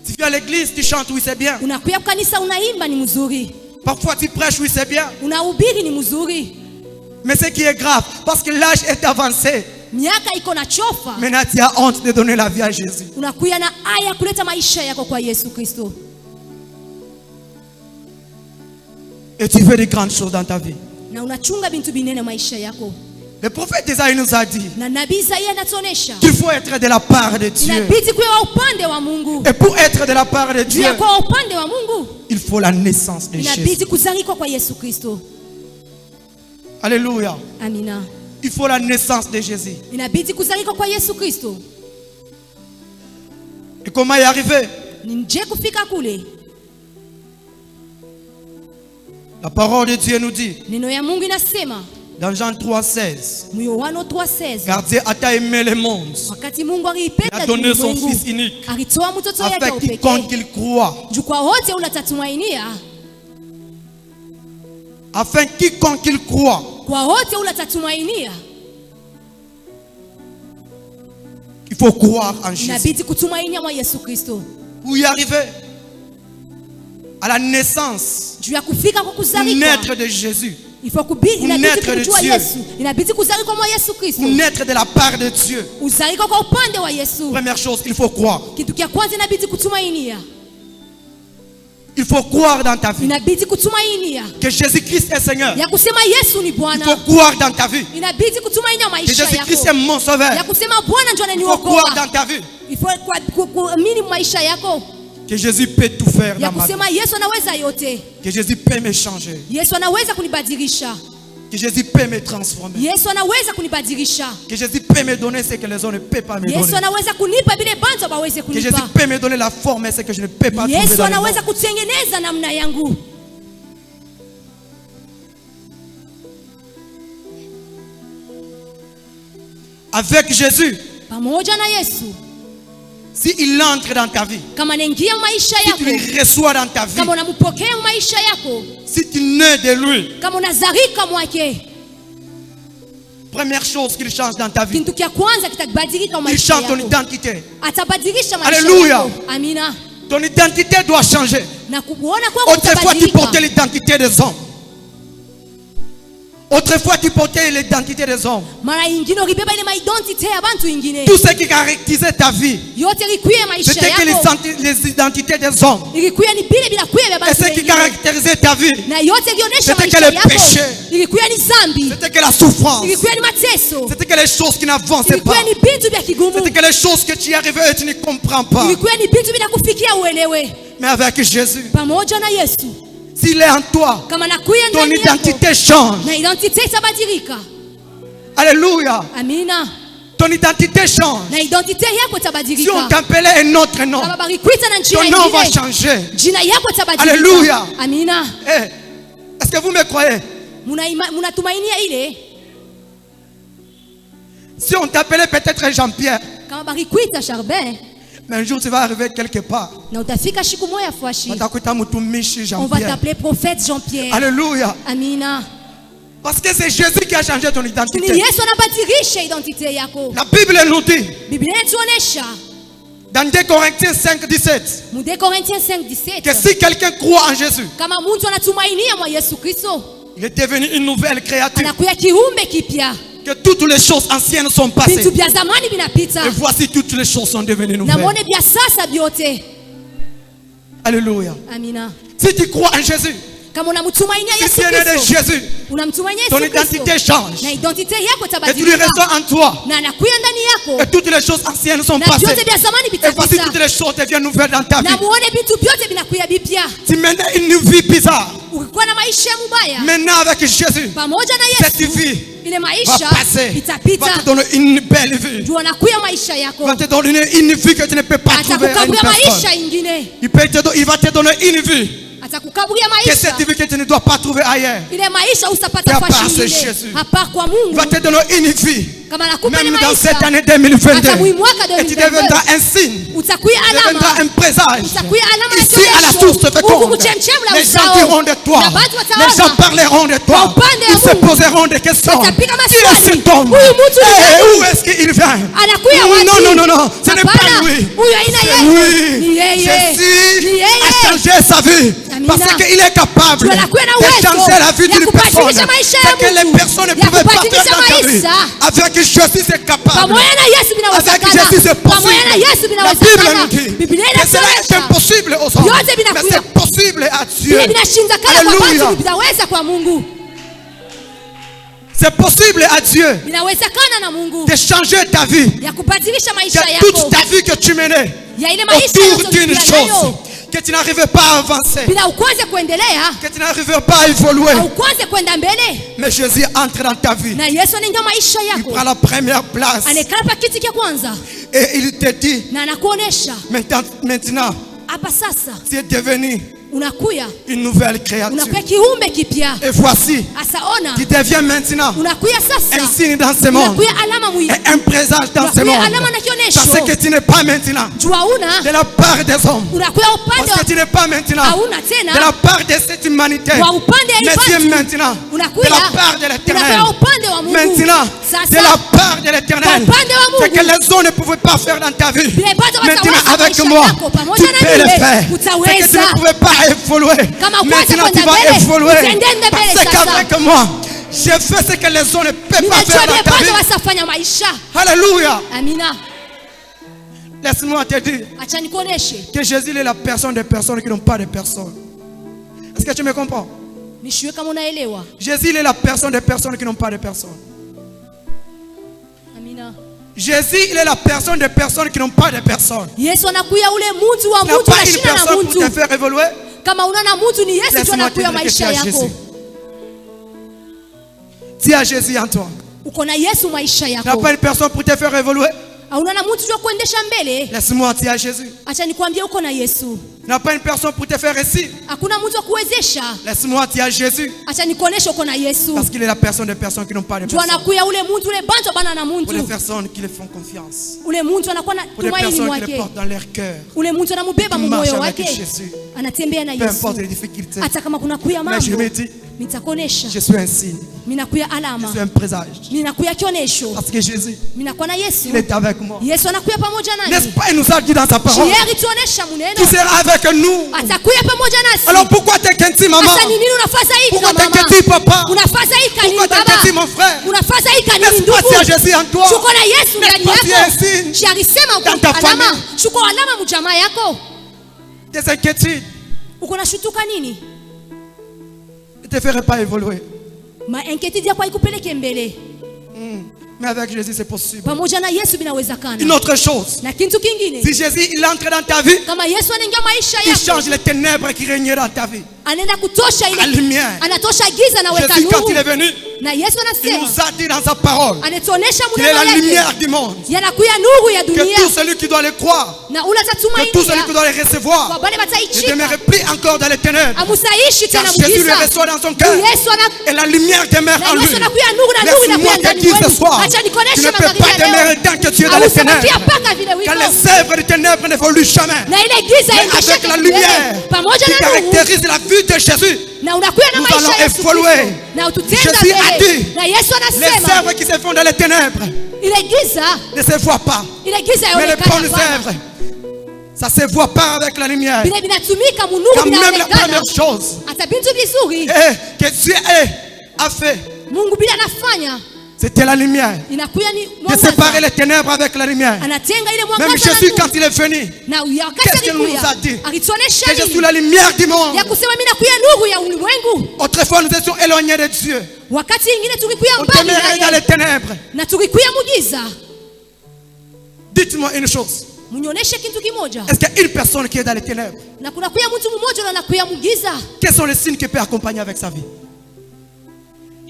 Tu viens à l'église, tu chantes, oui c'est bien. Unakuya kwa kanisa unaimba ni mzuri, Parfois tu prêches, oui c'est bien. unahubiri ni mzuri, Mais ce qui est grave, parce que l'âge est avancé, miaka iko na chofa, maintenant tu as honte de donner la vie à Jésus. unakuya na aya kuleta maisha yako kwa Yesu Kristo, Et tu veux de grandes choses dans ta vie. na unachunga bintu binene maisha yako. Le prophète Isaïe nous a dit Na nabii Isaia anatuonesha qu'il faut être de la part de Dieu. inabidi kuwa upande wa Mungu. Et pour être de la part de Juu Dieu, ya kuwa upande wa Mungu il faut la naissance de Jésus. inabidi kuzarikwa kwa Yesu Kristo. Alléluia. Amina. Il faut la naissance de Jésus. Inabidi kuzarikwa kwa Yesu Kristo. Et comment y arriver? Ni nje kufika kule. La parole de Dieu nous dit Neno ya Mungu inasema dans Jean 3,16, Yohana 3:16, car Dieu a tant aimé le monde, wakati Mungu il a aliipenda donné son ulimwengu, Fils unique, alitoa mtoto wake afin wa quiconque pekee, il croit, juu kwa wote ulatumainia, afin quiconque il croit, kwa wote ulatumainia, il faut croire en Jésus. inabidi kutumainia mwa Yesu Kristo. Pour y arriver à la naissance, Juu ya kufika kwa pour kuzarikwa, naître de Jésus, inabidi naître de kujua Dieu. Yesu, inabidi kuzarikwa mwa Yesu Kristo, pour naître de la part de Dieu. uzarikwa kwa upande wa Yesu. Première chose, il faut croire. Kitu kia kwanza inabidi kutumainia, Il faut croire dans ta vie inabidi kutumainia que Jésus-Christ est Seigneur. ya kusema Yesu ni Il faut Bwana, croire dans ta vie inabidi kutumainia que maisha Jésus-Christ est yako, mon sauveur. ya kusema Bwana ndio Il faut croire ananiokoa, dans ta vie kuamini maisha yako, que Jésus peut tout faire ya dans ma vie. kusema Yesu anaweza yote, Que Jésus peut me changer. Yesu anaweza kunibadilisha. Que Jésus peut me transformer. Yesu anaweza kunibadilisha. Que Jésus peut me donner ce que les autres ne peuvent pas me donner. Yesu anaweza kunipa vile bantu hawawezi Que Jésus kunipa. peut me donner la forme et ce que je ne peux pas trouver Yesu dans le monde. anaweza kutengeneza namna yangu. Avec Jésus, Pamoja na Yesu, s'il entre dans ta vie, kama anaingia maisha si tu yako, le reçois dans ta vie, kama unampokea maisha yako, si tu nais de lui, kama unazarika mwake, première chose qu'il change dans ta vie, kitu kia kwanza kitakubadilika il maisha change ton yako. identité. Atabadilisha maisha Alléluia. yako. Amina. Ton identité doit changer. Na kuona kwako Autrefois, tu portais kutabadilika. l'identité des hommes. Autrefois, tu portais l'identité des hommes. Mara ingine ulibeba ile identity ya bantu ingine. Tout ce qui caractérisait ta vie, Yote ilikuwa maisha c'était que yako. les identités des hommes. Ilikuwa ni bile bila kuya vya Et bantu ce qui wengine. caractérisait ta vie, Na yote ilionyesha C'était que maisha le yako. péché. Ilikuwa ni zambi. c'était que la souffrance, Ilikuwa ni mateso. c'était que les choses qui n'avançaient Ilikuwa pas, ni vitu vya kigumu. c'était que les choses que tu y arrivais et tu ne comprends pas. Ilikuwa ni vitu vinakufikia uelewe. Mais avec Jésus, Pamoja na Yesu, s'il est en toi, kama nakuya ton ndani yako, identité change. na identite itabadilika. Alléluia. Amina. Ton identité change. Na identite yako Si on itabadilika. t'appelait un autre nom, Kama barikuita na njia ton nom va ingine, changer. jina yako itabadilika. Alléluia. Amina. Eh, est-ce que vous me croyez? Munatumainia ile? Si on t'appelait peut-être Jean-Pierre, Kama barikuita Charbin, mais un jour tu vas arriver quelque part. na utafika siku moja fuashi. Watakuita mtumishi On va Jean-Pierre. t'appeler prophète Jean-Pierre. Alléluia. Amina. Parce que c'est Jésus qui a changé ton Ni identité. Yesu anabadilisha identite yako. La Bible nous dit, Biblia inatuonesha dans 2 Corinthiens 5, 17, mu 2 Corinthiens que 5:17 si quelqu'un croit en Jésus, kama mtu anatumainia mwa Yesu Kristo, il est devenu une nouvelle créature. anakuya kiumbe kipya. Que toutes les choses anciennes sont passées. Vitu vya zamani vinapita. Et voici toutes les choses sont devenues Na nouvelles. muone vya sasa vyote. Alléluia. Amina. Si tu crois en Jésus, Kama unamtumainia si Yesu tu es né de Kristo, Jésus, unamtumainia ton Yesu identité Kristo, change. na identite yako Et tu le itabadilika. ressens en toi. Na anakuya ndani yako. Et toutes les choses anciennes sont Na passées. vyote vya zamani Et voici vitapita. toutes les choses deviennent nouvelles dans ta vie. Na muone vitu vyote vinakuya bipya. Tu menais une vie bizarre. Ukikuwa na maisha mubaya, Maintenant avec Jésus, pamoja na cette Yesu, vie ile va maisha passer. Va itapita. te donner une belle vie. Ndio anakuya maisha yako. Va te donner une vie que tu ne peux pas trouver à une Atakukaburia personne. maisha ingine. Il va te donner une vie. Atakukaburia Que maisha. cette vie que tu ne dois pas trouver ailleurs. Ile maisha Ya usapata part fashi c'est ingine. Jésus. Hapa kwa Il Mungu. va te donner une vie. Kama nakupa ile Même dans cette maisha. année 2022. Hata mwaka Et tu deviendras un signe. Utakuya Tu deviendras alama. un présage. Utakuya alama ya Ici à la kesho. source de Huku féconde. kuchemchem la Les gens uzao. diront de toi. Na watu Les gens wataona. parleront de Kwa toi. upande wa Ils se Mungu. poseront des questions. Watapiga Qui est maswali. cet homme? Huyu mtu ni Eh, nani? où est-ce qu'il vient? Anakuya wapi? Non, non, non, non. Ce n'est pas Hapana. lui. Huyu haina C'est yeye. Ni lui. yeye. Jésus Ni yeye. a changé sa vie. Amina. Parce qu'il est capable Tu anakuwa na de uwezo changer la vie ya d'une personne. kubadilisha maisha ya C'est que les mtu. personnes ne Ya pouvaient pas kubadilisha faire dans ta vie. maisha. Avec Jésus, c'est capable. Pamoja na Yesu Avec vinawezekana. Jésus, c'est Pamoja possible. na Yesu La Bible vinawezekana. nous dit Biblia que cela est inatuonyesha impossible aux hommes. Vyote Mais vinakuwa. c'est possible à Dieu. vile vinashindikana kwa Alléluia. watu vinaweza kwa Mungu. C'est possible à Dieu Vinawezekana na Mungu de changer ta vie. ya kubadilisha maisha Que yako. toute ta vie que tu menais Ya ile maisha autour d'une yote chose que tu n'arrivais pas à avancer, bila ukwanze kuendelea, que tu n'arrivais pas à évoluer. au ukwanze kwenda mbele. Mais Jésus entre dans ta vie. Na Yesu anaingia maisha Il yako. prend la première place Anakaa pa kiti cha kwanza et il te dit na anakuonesha maintenant, hapa sasa tu es devenu unakuya une nouvelle créature. unakuya kiumbe kipya. Et voici, Asaona tu deviens maintenant unakuya un sasa, signe dans ce monde unakuya alama mwili, et un présage dans ce unakuya monde. alama na kionesho. Parce que tu n'es pas maintenant Jua una de la part des hommes. unakuya upande Parce que tu n'es pas maintenant hauna de tena la part de cette humanité. wa upande Mais ya tu es ibadu. maintenant de Unakuya la part de l'éternel. unakuya upande wa Mungu. Maintenant de Sasa la part de l'éternel. kwa upande wa C'est Mungu. que les hommes ne pouvaient pas faire dans ta vie. Vile bado Maintenant wataweza avec maisha moi, yako, pamoja tu na peux le mimi, faire. C'est que tu utaweza. ne pouvais pas évoluer. Kama Maintenant kwanza tu vas kwenda mbele, évoluer. usiendende mbele Parce sasa. qu'avec moi, j'ai fait ce que les hommes ne peuvent pas Ninajua faire vile dans ta bado vie. wasafanya maisha. Alléluia. Amina. Laisse-moi te dire Acha nikuoneshe. que Jésus est la personne des personnes qui n'ont pas de personne. Est-ce que tu me comprends? Nishiwe kama unaelewa. Jésus est la personne des personnes qui n'ont pas de personne. Amina. Jésus, il est la personne des personnes qui n'ont pas de personne. Yesu anakuya ule mtu wa Tu n'as mtu pas na une shina na personne pour te mtu. faire évoluer. Kama unaona mtu ni Yesu tu Laisse-moi te anakuya dire que tu maisha as yako. Jésus. Tu as Jésus en toi. uko na Yesu maisha Tu n'as yako. pas une personne pour te faire évoluer. Hauna mtu wa kuendesha mbele. Laisse-moi, tu as Jésus. Acha nikwambie uko na Yesu. Tu n'as pas une personne pour te faire réussir. Hakuna mtu wa kuwezesha. Laisse-moi, tu as Jésus. Acha nikuonesha uko na Yesu. Parce qu'il est la personne des personnes qui n'ont pas de Juu personne. anakuya ule mtu ule bantu bana na Pour les mtu. personnes qui le font confiance. Ule mtu anakuwa na Pour les tumaini personnes qui le mwake. portent dans leur cœur. Ule mtu anamubeba Qui mu marchent moyo avec wake. Jésus. Anatembea na Peu Yesu. importe les difficultés. Hata kama kuna kuya Mais je mambo, me dis, nitakuonesha. je suis un signe. Minakuya Je alama. suis un présage. Minakuya kionesho. Parce que Jésus, Minakuwa na Yesu. il est avec moi. Yesu anakuya pamoja N'est-ce nani? pas? Il nous a dit dans sa parole Shieri tuonesha muneno. qu'il sera avec nous. Atakuya pamoja nasi. Alors pourquoi t'inquiètes, maman? Sasa ni nini unafaza hii Pourquoi mama? t'inquiètes, papa? Unafaza hii kanini Pourquoi baba? t'inquiètes, mon frère? Unafaza hii kanini N'est-ce pas, ndugu? tu as Jésus en toi? Shuko na Yesu ndani N'est-ce pas, tu es yako. un signe Shiarisema uko dans ta alama. famille? Shuko alama mjamaa yako. Tes inquiétudes Uko na shutuka nini? ne te feraient pas évoluer. Ma inquiétude yako haikupeleke mbele. Mais avec Jésus, c'est possible. Pamoja na Yesu binawezekana. Une autre chose, Na kitu kingine. si Jésus il entre dans ta vie, Kama Yesu anaingia maisha il yako, change les ténèbres qui régnaient dans ta vie. anaenda kutosha La ile. lumière. Anatosha giza na weka Jésus, quand il est nuru. venu, Na Yesu il anasema, nous a dit dans sa parole anatuonesha qu'il est la muneno lumière yake. du monde. Yanakuya nuru ya Que dunia. tout celui qui doit le croire, Na ula que tout celui qui tatumainia. doit le recevoir, Kwa bale ne bataichika. demeure plus encore dans les ténèbres. Amusaishi Car tena Jésus le mugiza. reçoit dans son cœur. Yesu ana Et la lumière demeure en na lui. Yesu anakuya nuru na nuru Laisse-moi inakuya te ndani dire ce mwenu. soir, Acha tu nikoneshe ne peux magharibi pas ya leo. demeurer tant que tu es dans les ténèbres. Ausibakia paka vile Car wiko. les œuvres des ténèbres n'évoluent jamais. Na ile giza Mais endesha avec la mbele. lumière Pamoja qui na nuru. caractérise la vie de Jésus, Na unakuya na nous maisha allons ya Yesu évoluer. Kristo. Na ututenda Jésus a mbele. dit, Na Yesu les anasema œuvres qui se font dans les ténèbres ile giza, ne se voient pas. ile giza Mais les yaonekana bonnes Bwana. œuvres, ça se voit pas avec la lumière. Vile vinatumika munuru Quand même la vinaonekana. première chose Hata bintu vizuri que Dieu a fait, Mungu bila anafanya c'était la lumière. inakuya ni De séparer mwangaza. les ténèbres avec la lumière. Anatenga ile Même mwangaza na Jésus, nuru. quand il est venu, Na ya wakati qu'est-ce qu'il nous a alikuya dit? alituonesha que je suis nini? la lumière du monde. Ya kusema mimi nakuya nuru ya ulimwengu. Autrefois, nous étions éloignés de Dieu. Wakati ingine tulikuya On mbali demeurait dans na les yeye. ténèbres. Na tulikuya mugiza. Dites-moi une chose. Munioneshe kitu kimoja. Est-ce qu'il y a une personne qui est dans les ténèbres? Na kuna kuya mtu mmoja na nakuya mugiza. Quels sont les signes qu'il peut accompagner avec sa vie?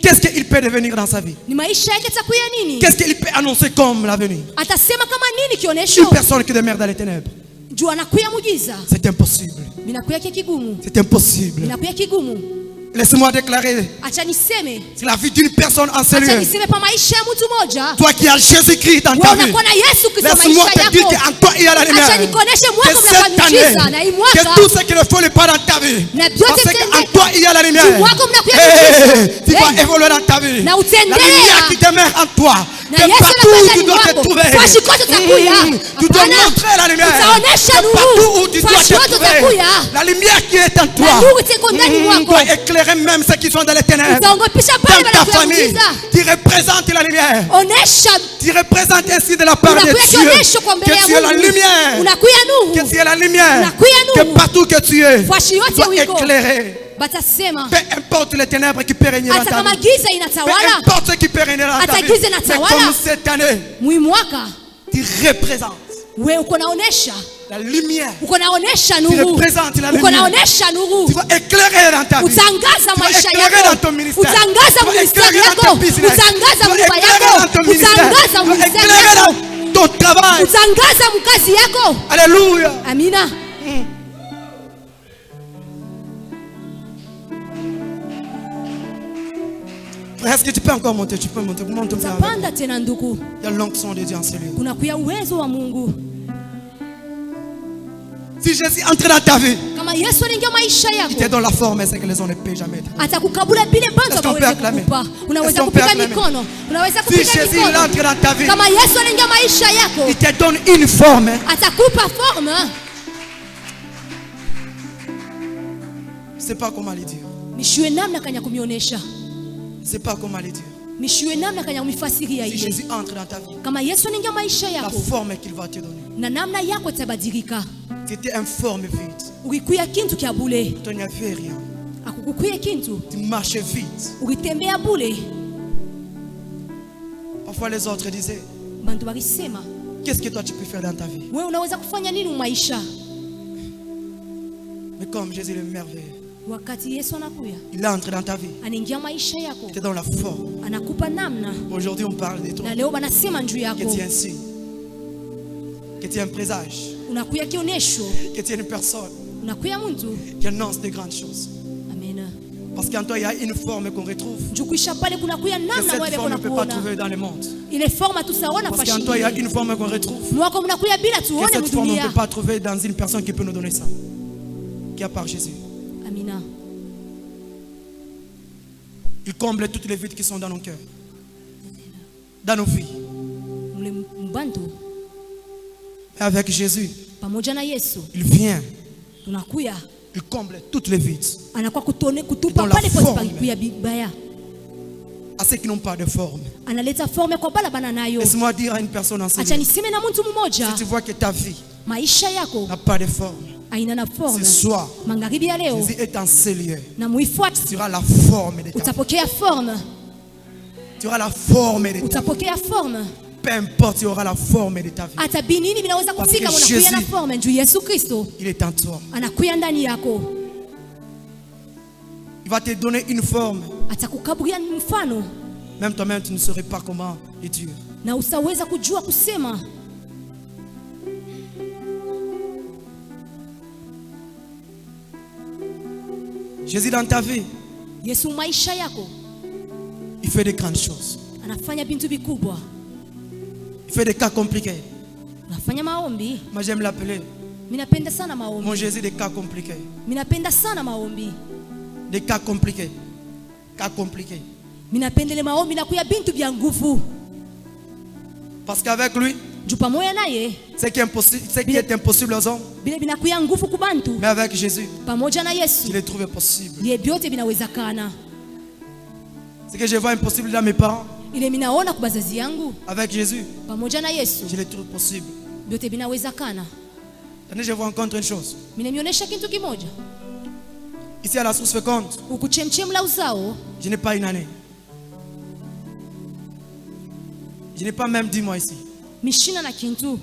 Qu'est-ce qu'il peut devenir dans sa vie? Ni maisha yake takuya nini? Qu'est-ce qu'il peut annoncer comme l'avenir? Atasema kama nini Une kionesho? personne qui demeure dans les ténèbres. Juu anakuya mugiza. C'est impossible. Minakuya kigumu. C'est impossible. Minakuya kigumu. Laisse-moi déclarer Acha niseme. c'est la vie d'une personne en Acha sérieux. niseme pa maisha ya mtu moja. Toi qui as Jésus-Christ dans ta Wewe vie. unakuwa na Yesu Kristo Laisse-moi maisha te dire yako. qu'en toi il y a la lumière. Acha nikoneshe mwako Que mnakuwa cette année, miujiza na hii mwaka. que tout ce qui ne faut pas dans ta vie. Na vyote Parce qu'en vitendeke. toi il y a la lumière. Mwako mnakuwa Hey, miujiza. tu vas Hey. évoluer dans ta vie. Na La utendelea. lumière qui demeure en toi. Na Que Yesu partout anakuwa où tu ndani dois te mwako. trouver. Fashi kote utakuya. Tu dois Hapana. montrer la lumière. Utaonesha Que nuru. partout où tu dois Fashi te kote trouver. utakuya. La lumière qui est en toi. Na nuru iko ndani mwako. doit éclairer même ceux qui sont dans les ténèbres. Utaongopisha Dans pale ta wanakuya famille, mugiza. tu représentes la lumière. Onesha Tu représentes ainsi de la part de unakuya Dieu kionesho kwa mbele que ya tu es la Mungu. lumière. Unakuya Que nuru. tu es la lumière. Unakuya Que nuru. partout que tu es, Fashi yote sois wiko. éclairé. Batasema Peu importe les ténèbres qui peuvent régner dans hata ta kama vie. giza Peu inatawala importe ce qui peut régner dans ta Hata vie. giza Mais inatawala. comme cette année, mwimwaka tu représentes we uko naonesha la lumière. uko naonesha Tu nuru représentes la uko lumière. naonesha Tu nuru vas éclairer dans ta vie. utangaza Tu vas maisha éclairer dans ton yako ministère. utangaza Tu vas ministeri éclairer dans yako ton business. utangaza Tu vas nyumba éclairer yako dans ton ministère. utangaza Tu vas ministeri éclairer yako dans ton travail. utangaza mkazi yako Alléluia. amina Est-ce que tu peux encore monter? Tu peux monter. Monte bien avec. tapanda tena ndugu Il y a l'onction de Dieu en celui. kuna kuya uwezo wa Mungu Si Jésus entre dans ta vie, kama Yesu anaingia maisha il te yako donne la forme, c'est que les hommes ne paient jamais. atakukabula bile bantu Est-ce qu'on peut hawezi acclamer? kukupa Est-ce unaweza qu'on peut kupiga acclamer? mikono unaweza Si kupiga Jésus mikono entre dans ta vie, kama Yesu anaingia maisha yako il te donne une forme. atakupa forme Je ne sais pas comment le dire. mishiwe namna kanya kumionesha Je ne sais pas comment le dire. mishiwe namna kanya kumifasiria Si ile Jésus entre dans ta vie, kama Yesu anaingia maisha la yako forme qu'il va te donner, na namna yako itabadilika c'était une forme vite. ukikuya kintu kya bule Tu n'avais rien. akukukuye kintu Tu marchais vite. ukitembea bule Parfois les autres disaient, bantu balisema qu'est-ce que toi tu peux faire dans ta vie? wewe unaweza kufanya nini maisha Mais comme Jésus est merveilleux, wakati Yesu anakuya, il est entré dans ta vie. anaingia maisha yako, Tu es dans la forme. anakupa namna. Aujourd'hui, on parle de toi. Na leo banasema njuu Que yako, tu es un signe. Que tu es un présage. unakuya kionesho, Que tu es une personne unakuya mtu. qui annonce de grandes choses. Amen. Parce qu'en toi, il y a une forme qu'on retrouve. Njuu kuisha pale kunakuya Que namna cette wewe forme ne peut pas kuona. trouver dans le monde. Ile forma tusaona Parce qu'en toi, il y a fashini. une forme qu'on retrouve. Mwako mnakuya bila Que tuone cette forme, on ne mdunia. peut pas trouver dans une personne qui peut nous donner ça. Qui est par Jésus. Amina. Il comble toutes les vides qui sont dans nos cœurs. Dans nos vies. Mule mbantu Et avec Jésus, pamoja na Yesu il vient. tunakuya, Il comble toutes les vides. anakuwa kutupa Dans la pale pote forme. palikuya bibaya. À ceux qui n'ont pas de forme. Analeta forme kwa bala bana nayo. Laisse-moi dire à une personne Acha enseignée. niseme na mtu mmoja, Si tu vois que ta vie maisha yako n'a pas de forme, aina na forme. ce soir, Magharibi ya leo Jésus est en ce lieu. na muifuate, Tu auras la forme de ta vie. utapokea forme, Tu auras la forme de ta vie. utapokea forme. Peu importe, tu auras la forme de ta vie. Hata binini vinaweza Parce kufika, que unakuya na Jésus- forme njuu Yesu Kristo Il est en toi. anakuya ndani yako, Il va te donner une forme. atakukaburia mfano Même toi-même, tu ne saurais pas comment le dire. na usaweza kujua kusema. Jésus dans ta vie, Yesu maisha yako il fait de grandes choses. anafanya bintu vikubwa, Il fait des cas compliqués. anafanya maombi. Moi, j'aime l'appeler Minapenda sana mon maombi, Jésus des cas compliqués. minapenda sana maombi, Des cas compliqués. Cas compliqués. minapendele maombi na kuya bintu vya nguvu, Parce qu'avec lui, juu pamoja naye ce qui est impossible aux hommes, vile vinakuya nguvu kubantu. mais avec Jésus, Pamoja na tu Yesu les trouves possibles. ye vyote vinawezekana. Ce que je vois impossible dans mes parents, Ile minaona kwa bazazi yangu, avec Jésus, pamoja na Yesu je les trouve possibles. vyote vinawezekana. Tenez, je vous rencontre une chose. Minamionyesha kitu kimoja, Ici à la source féconde, ukuchemchem la uzao je n'ai pas une année. Je n'ai pas même 10 mois ici. mishina na kintu.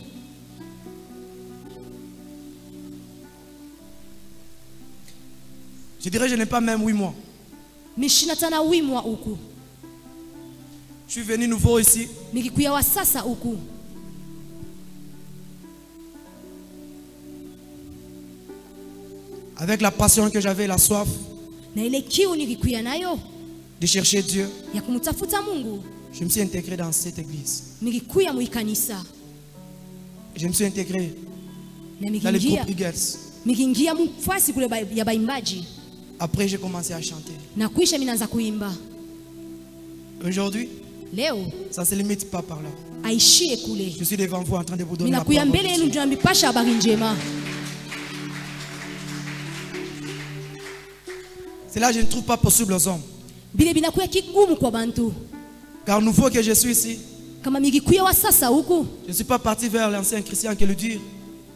Je dirais, je n'ai pas même 8 mois. Mishina tana wimwa uku Je suis venu nouveau ici. mikikuya wa sasa uku Avec la passion que j'avais, la soif na ile kiu nilikuya nayo de chercher Dieu, ya kumtafuta Mungu, je me suis intégré dans cette église. nilikuya muikanisa Je me suis intégré na dans le mikiingia groupe Eagles. mikiingia mfasi kule ya baimbaji Après, j'ai commencé à chanter. na kuisha minaanza kuimba. Aujourd'hui, Leo ça ne se limite pas par là. aishie kule, Je suis devant vous en train de vous donner la minakuya parole mbele de yenu Dieu. ndio nambipasha habari njema. Cela, je ne trouve pas possible aux hommes. Bile binakuya kigumu kwa bantu, Car nouveau que je suis ici, kama mikikuya wa sasa huku je ne suis pas parti vers l'ancien Christian qui le dit.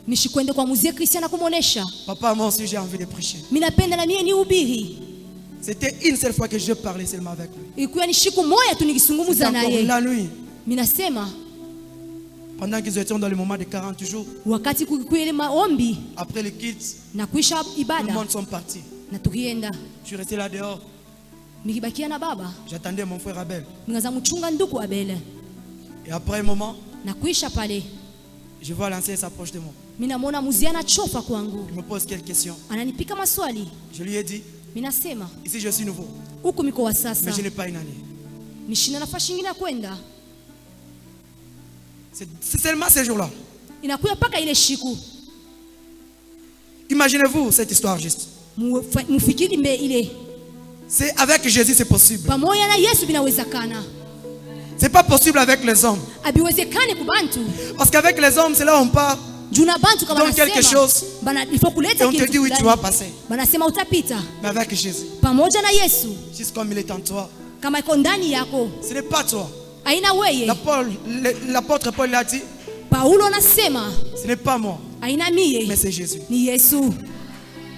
nishikwende kwa muzie Kristiana kumuonesha. Papa, moi aussi j'ai envie de prêcher. Minapenda na mie ni ubiri. C'était une seule fois que je parlais seulement avec lui. Ilikuwa ni siku moja tu C'était nikisungumuza encore naye. la nuit. Minasema Pendant qu'ils étaient dans le moment de 40 jours, wakati kulikuwa ile maombi après le kids, na kuisha tout le ibada monde sont partis. na tukienda, Je suis resté là dehors. nikibakia na baba J'attendais mon frère Abel. nikaanza mchunga nduku Abele, Et après un moment, na kuisha pale je vois l'ancien s'approche de moi. minamwona muzee anachofa kwangu, Il me pose quelques questions. ananipika maswali. Je lui ai dit, Minasema ici je suis nouveau, huku miko wa mais sasa je n'ai pas une année. nishina nafasi ingine ya kwenda, C'est seulement ces jours-là. inakuya mpaka ile shiku. Imaginez-vous cette histoire juste. Mufikiri mbe ile C'est avec Jésus, c'est possible. pamoja na Yesu binawezekana, C'est pas possible avec les hommes. abiwezekane kubantu Parce qu'avec les hommes, c'est là où on part. juna bantu kama Donc quelque nasema chose. bana ifo Et kuleta on te kitu dit, oui, tu fulani. vas passer. Banasema utapita Mais avec Jésus, pamoja na Yesu, juste comme il est en toi, kama iko ndani yako ce n'est pas toi. aina weye. L'apôtre Paul l'a dit, Paulo anasema ce n'est pas moi, aina mais mie, c'est Jésus. ni Yesu,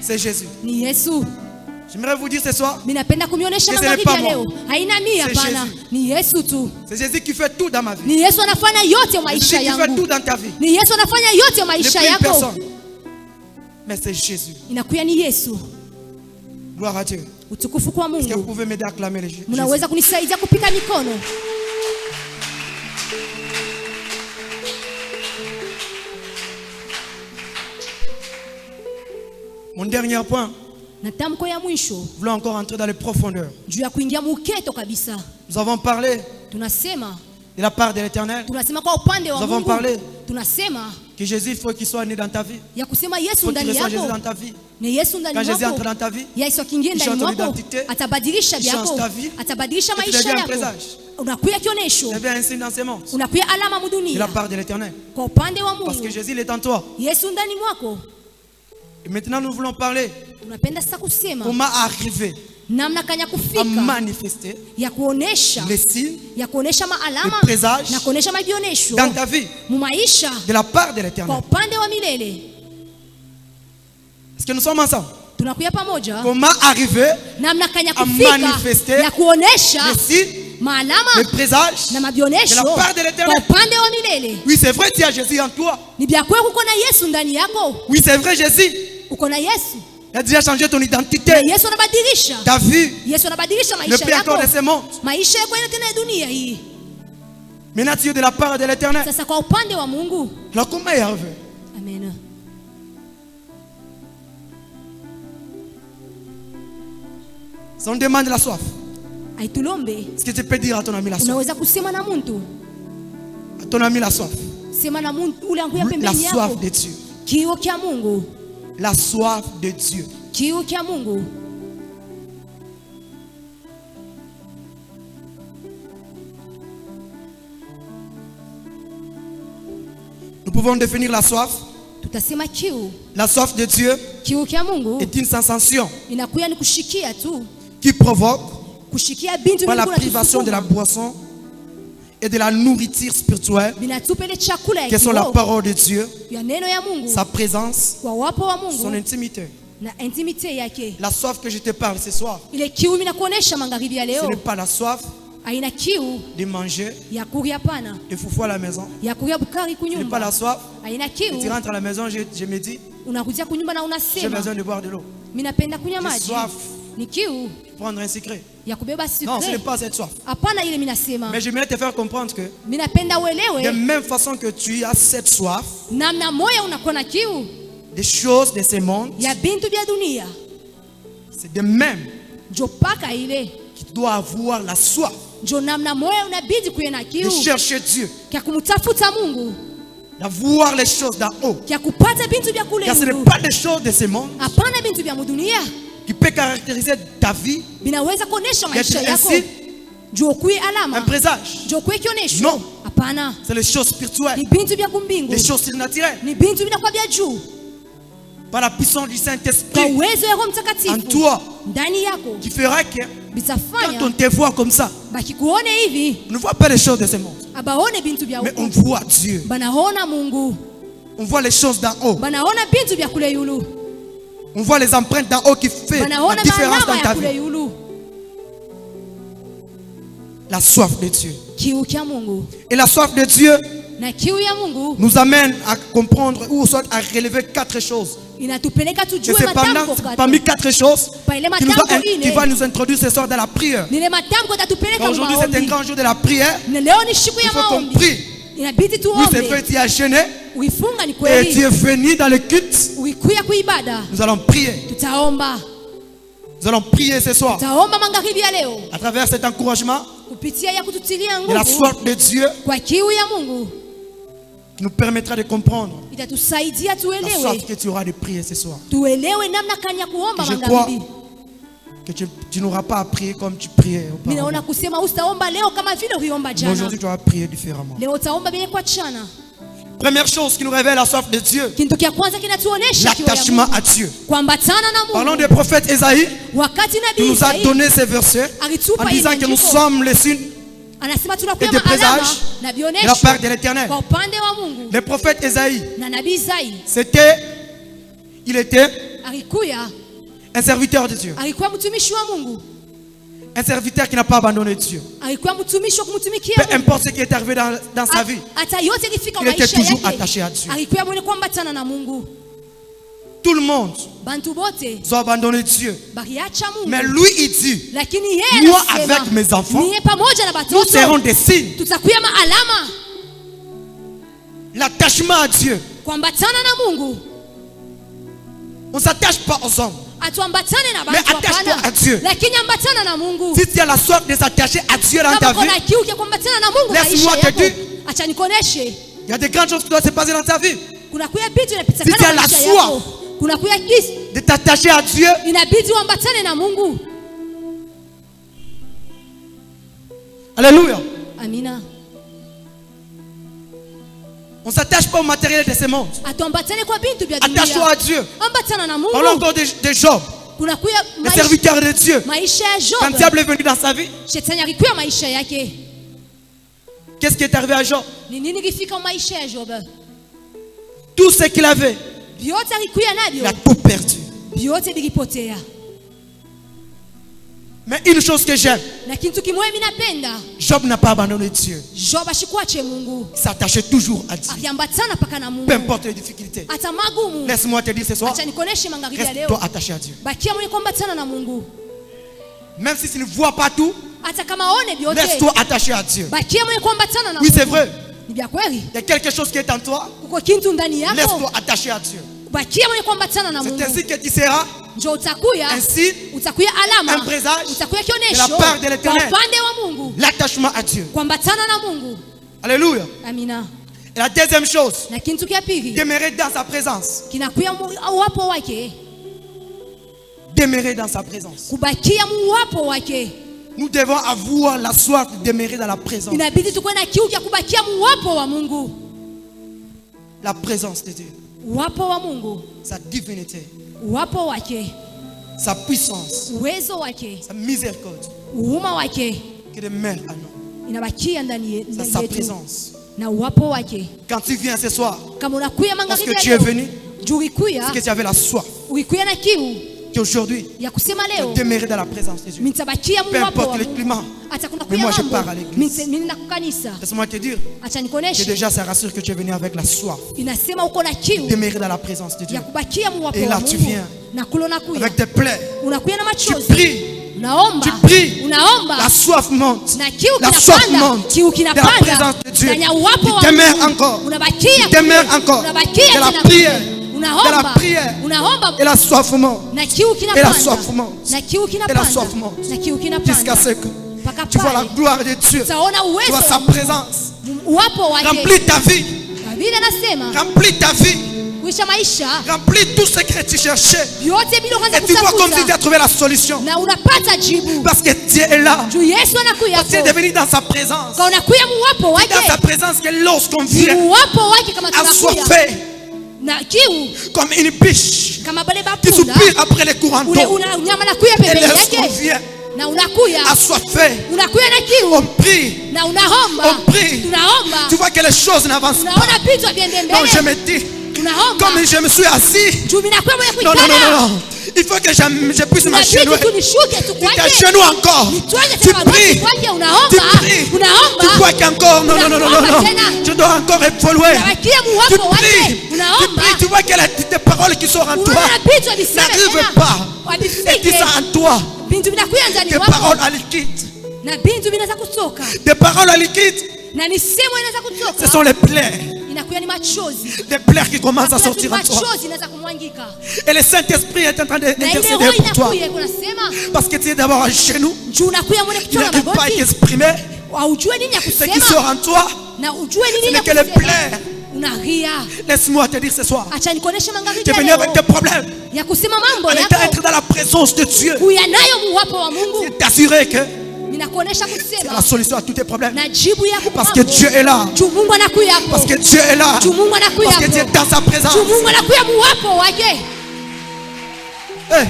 C'est Jésus. ni Yesu. J'aimerais vous dire ce soir, Minapenda kumionesha Que ce magharibi n'est pas ya leo, haina mie, C'est hapana, Jésus. ni Yesu tu. c'est Jésus qui fait tout dans ma vie. Ni Yesu anafanya yote C'est maisha Jésus qui fait tout yangu, dans ta vie. ni Yesu anafanya yote Ce n'est maisha plus une yako, personne, mais c'est Jésus. inakuya ni Yesu. Gloire à Dieu. Utukufu kwa Est-ce que vous Mungu. pouvez m'aider à acclamer les Jésus? Mnaweza kunisaidia kupika mikono? Mon dernier point, Na tamko ya mwisho nous voulons encore entrer dans les profondeurs. juu ya kuingia muketo kabisa. Nous avons parlé Tunasema de la part de l'Éternel, kwa upande wa Nous avons Mungu. parlé. Tunasema que Jésus, il faut qu'il soit né dans ta vie. ya kusema Il Yesu faut qu'il ndani reçoive Jésus yako. dans ta vie. Ni Yesu ndani Quand Jésus entre mwako. dans ta vie, Yesu akiingia il ndani change ton mwako identité, atabadilisha il change vyako, ta vie, atabadilisha et tu maisha deviens un yako. présage. Unakuya kionesho, Tu deviens un signe dans ces mondes. unakuya alama De la mudunia part de l'Éternel. kwa upande wa Parce que Mungu. Jésus il est en toi. Yesu ndani mwako. Et maintenant, nous voulons parler Tunapenda sasa kusema comment arriver namna kanya à kufika manifester ya kuonesha les signes maalama les présages na kuonesha mabionesho dans ta vie mu maisha de la part de kwa l'Éternel. upande wa milele. Est-ce que nous sommes ensemble? Tunakuya pamoja Comment arriver namna kanya à kufika manifester ya kuonesha les signes, maalama les présages na de mabionesho la part de kwa l'Éternel? upande wa milele. Oui, c'est vrai, tu as Jésus en toi. Ni vya kweli uko na Yesu ndani yako, Oui, c'est vrai, Jésus. uko na Yesu. Il a déjà changé ton identité. Na Yesu anabadilisha, Ta vie Yesu anabadilisha ne maisha peut encore yako, de ce monde. maisha yako yana tena ya dunia hii. Maintenant, tu es de la part de l'Éternel. Sasa kwa upande wa Mungu, Alors, comment y arriver? amen. Si on demande la soif, Aitulombe, est-ce que tu peux dire à ton ami la soif? unaweza kusema na mtu, À ton ami la soif. sema na mtu ule anguya La pembeni soif yako, de Dieu. kiu kya Mungu, La soif de Dieu. kiu kya Mungu. Nous pouvons définir la soif. Tutasema kiu, La soif de Dieu kiu kya Mungu est une sensation inakuya ni kushikia tu, qui provoque kushikia bintu par la Mungu privation de la boisson et de la nourriture spirituelle, binatupele chakula ya qui sont la kiroho parole de Dieu, ya neno ya Mungu, sa présence, kwa wapo wa son Mungu intimité. na intimite yake. La soif que je te parle ce soir, Ile kiu mimi nakuonesha magharibi ya ce leo n'est pas la soif aina kiu de manger, ya kuria pana, de foufou à la maison. ya kuria bukari Ce n'est pas la kunyumba. soif. Aina Tu kiu rentres à la maison, je me dis, unakuja kunyumba na j'ai unasema besoin de boire de l'eau. mimi napenda kunywa J'ai maji. soif Ni kiu de prendre un secret. ya kubeba Non, ce n'est sucre. pas cette soif. Hapana, ile mimi nasema Mais j'aimerais te faire comprendre que mimi napenda de uelewe même façon que tu as cette soif, namna moya unakuwa na kiu des choses de ce monde, ya bintu vya dunia, c'est de même njo paka ile que tu dois avoir la soif njo namna moya unabidi kuye na de kiu chercher Dieu, kya kumtafuta Mungu, d'avoir les choses d'en haut. kya kupata bintu vya kule Car ce n'est juu. pas des choses de ce monde Hapana, bintu vya mudunia qui peut caractériser ta vie, binaweza kuonesha maisha d'être yako, ainsi njo kuye un alama, présage. njo kuye kionesho. Non. Hapana, C'est les choses spirituelles, ni bintu vya kumbingu, les choses surnaturelles, ni bintu vinakuwa vya juu par la puissance du kwa Saint-Esprit uwezo ya Roho en Mtakatifu toi, ndani yako, qui fera que quand on bitafanya te voit comme ça, bakikuone hivi on ne voit pas les choses de ce monde, abaone bintu vya mais on huku, voit Dieu, banaona Mungu, on voit les choses d'en haut, banaona bintu vya kule yulu, on voit les empreintes d'en haut qui font la banaona différence maalama dans ta ya kule vie. yulu. La soif de Dieu. Kiu kya Mungu Et la soif de Dieu na kiu ya Mungu nous amène à comprendre ou soit à relever 4 choses. inatupeleka Et tujue c'est matamko parmi kati 4 choses pa ile qui matamko qui va ine nous introduire ce soir dans la prière. nile matamko tatupeleka Car aujourd'hui c'est un maombi. grand jour de la prière. Na leo ni siku Il ya faut qu'on maombi, prie. inabidi Oui, c'est vrai, tuombe. tu as jeûné Uifunga ni et tu kweli, es venu dans le culte. uikuya kuibada, Nous allons prier. tutaomba, Nous allons prier ce soir tutaomba magharibi ya leo à travers cet encouragement kupitia ya kututilia de la nguvu soif de Dieu kwa kiu ya Mungu, qui nous permettra de comprendre itatusaidia la soif tuelewe, que tu auras de prier ce soir. tuelewe namna kani ya kuomba Je crois magharibi. que tu n'auras pas à prier comme tu priais Mimi naona auparavant. kusema usitaomba leo kama vile uliomba Mais jana, aujourd'hui tu vas prier différemment. leo utaomba bien kwa chana. Première chose qui nous révèle la soif de Dieu, Kitu kia kwanza kinatuonesha kiu ya l'attachement Mungu, à Dieu. kuambatana na Parlons Mungu. du prophète Ésaïe Wakati qui nabii nous a Isaia donné ces versets en alitupa disant que nous maandiko, sommes les signes anasema tunakuwa et des maalama présages na de la bionesho part de l'Éternel. kwa upande wa Mungu. Le prophète Ésaïe, Na nabii Isaia il était alikuya, un serviteur de Dieu. alikuwa mtumishi wa Mungu, Un serviteur qui n'a pas abandonné Dieu. alikuwa mtumishi wa kumtumikia Peu Mungu. importe ce qui est arrivé dans sa vie, Hata yote ilifika il était maisha toujours yake, attaché à Dieu. alikuwa mwenye kuambatana na Mungu. Tout le monde bantu bote ont abandonné Dieu. baliacha Mungu. Mais lui, il dit, Lakini yeye moi anasema, avec mes enfants, niye pamoja na nous serons batoto des signes. tutakuya maalama L'attachement à Dieu. kuambatana na Mungu. On ne s'attache pas aux hommes. Atuambatane na Mais bantu attache-toi hapana. à Dieu. Lakini ambatana na Mungu. Si tu as la soif de s'attacher à Dieu dans ta Kama vie, kuna kiu ya kuambatana na Mungu Laisse-moi maisha te yako, dire. acha nikoneshe. il y a des grandes choses qui doivent se passer dans ta vie. Kuna kuya vitu inapita Si tu as kana la maisha soif yako. Kuna kuya kisi De t'attacher à Dieu, inabidi uambatane na Mungu. alléluia. Amina. On ne s'attache pas au matériel de ce monde. Atuambatane kwa bintu vya Attache-toi à dunia. Dieu. Ambatana na Parlons Mungu. encore de Job, Kuna kuya le serviteur de Dieu. maisha ya Quand le Job. diable est venu dans sa vie, Shetani alikuya maisha yake. qu'est-ce qui est arrivé à Job? Ni nini kilifika maisha ya Job? Tout ce qu'il avait, Vyote alikuya il navyo. a tout perdu. Vyote vilipotea. Mais une chose que j'aime, Na kitu kimoja mimi napenda, Job n'a pas abandonné Dieu. Job ashikuache Mungu. Il s'attachait toujours à Dieu. Akiambatana paka na Mungu. Peu importe les difficultés. Hata magumu. Laisse-moi te dire ce soir, Acha nikoneshe magharibi ya reste-toi leo. attaché à Dieu. Bakia mwenye kuambatana na Mungu. Même si tu ne vois pas tout, Hata kama aone vyote. laisse-toi attaché à Dieu. Bakia mwenye kuambatana na Oui, Mungu. c'est vrai. Ni vya kweli. Il y a quelque chose qui est en toi, Uko kintu ndani yako. laisse-toi attaché à Dieu. Bakia mwenye kuambatana na C'est Mungu. ainsi que tu seras Ndio utakuya. un signe, Utakuya alama. un présage Utakuya de la kionesho. part de Kwa l'Éternel. upande wa Mungu. L'attachement à Dieu. Kuambatana na Mungu. Alléluia. Amina. Et la deuxième chose, Na kintu kia pili. demeurer dans sa présence. Kinakuya uwapo wake. Demeurer dans sa présence. Kubakia muwapo wake. Nous devons avoir la soif de demeurer dans la présence. Inabidi tukuwe na kiu ya kubakia muwapo wa Mungu. La présence de Dieu. Uwapo wa Mungu. Sa divinité. Uwapo wake. Sa puissance. Uwezo wake. Sa miséricorde. Uhuma wake. Qui demeure à nous. Inabakia ndani Sa yetu. présence. Na uwapo wake. Quand tu viens ce soir, Kama unakuya parce magharibi que ya tu es leo. venu, Jurikuya. parce que tu avais la soif, Ulikuya na kiu qu'aujourd'hui, ya kusema de leo. demeurer dans la présence de Dieu. Mitabakia Peu muwapo importe wa le Mungu. climat. Hata kuna Mais moi, kuya je pars à mambo. l'église. Mimi na kukanisa. Laisse-moi te dire Acha que nikoneshe. déjà ça rassure que tu es venu avec la soif. Inasema uko na kiu Demeurer dans la présence de Dieu. ya kubakia muwapo Et là, wa tu Mungu. viens Na kula unakuya. avec tes plaies. Unakuya na Tu machozi. pries. Unaomba. Tu pries. Unaomba. La soif monte. Na kiu La soif kinapanda. monte. Kiu De la kinapanda. présence de Dieu. Ndani ya uwapo Tu wa demeures Mungu. encore. Unabakia Tu demeures kule. encore. Unabakia De la tena prière. kule. De Unaomba. la prière. Unaomba. Et la soif monte. Na kiu Et la kinapanda. soif monte. Na kiu Et la kinapanda. soif monte. Na kiu kinapanda. Jusqu'à ce que Mpaka tu vois la pale. gloire de Dieu. Utaona Tu uwezo vois wa sa Mungu. présence. Uwapo wake. Remplis ta vie. Na vile anasema Remplis ta vie. kuisha maisha Remplis tout ce que tu cherchais. vyote bila uanza Et tu vois comme si tu kutafuta as trouvé la solution. na unapata jibu. Parce que Dieu est là. Juu Yesu anakuya Parce que tu es hapo. devenu dans sa présence. Kwa unakuya muwapo Dans sa wake. présence que lorsqu'on vient Muwapo wake kama tunakuya assoiffé na kiu comme une biche kama bale qui bapunda. soupire après les courants Ule d'eau. unyama nakuya Et pembeni lorsqu'on yake vient na unakuya assoiffé, unakuya na on kiu prie, na unaomba. on prie. Tunaomba. Tu vois que les choses n'avancent pas. Unaona vitu haviende Donc je mbele. me dis, Tunaomba. comme je me suis assis, Juu mimi nakuya mwenye non, non, non, kuikana. non, non. Il faut que je puisse m'agenouiller. Inabidi tunishuke Tu tukwake. t'agenouilles encore. Nitwende Tu tena pries. kwake Tu unaomba. pries. Tu Unaomba. crois qu'encore, non, non, non, non, non, non. Je dois encore évoluer. Unabakia Tu muwapo wake. pries. Tu Unaomba. pries. Tu vois que des paroles qui sont en toi Unaona vitu viseme n'arrivent tena. pas. Et qui Wabifike. sont en toi. Bintu vinakuya ndani Des mwako. paroles à liquide. Na bintu vinaweza kutoka. Des paroles à liquide. Na ni semo inaweza Ce sont kutoka. les plaies. Inakuya ni machozi. Des plaies qui commencent à Hakuna sortir tu en toi. machozi inaweza kumwangika. Et le Saint-Esprit est en train Na ile d'intercéder roho pour toi. inakuya kunasema Parce que tu es d'abord à genoux. juu unakuya mwenye Tu kutoka n'arrives pas à magoti. t'exprimer. Haujue nini ya Ce qui kusema sort en toi, na ujue ce nini n'est ya que les kusema. plaies. Unaria. Laisse-moi te dire ce soir. Acha nikuoneshe magharibi Tu es ya venu leo. avec tes problèmes. Ya kusema mambo En étant yako. être dans la présence de Dieu. Kuya nayo muwapo wa Mungu. C'est t'assurer que Ninakuonesha c'est kusema. la solution à tous tes problèmes. Na jibu yako Parce que Dieu est là. Juu Mungu anakuya hapo. Parce que Dieu est là. Juu Mungu anakuya Parce que tu es hapo. dans sa présence. Juu Mungu anakuya muwapo wake. Hey.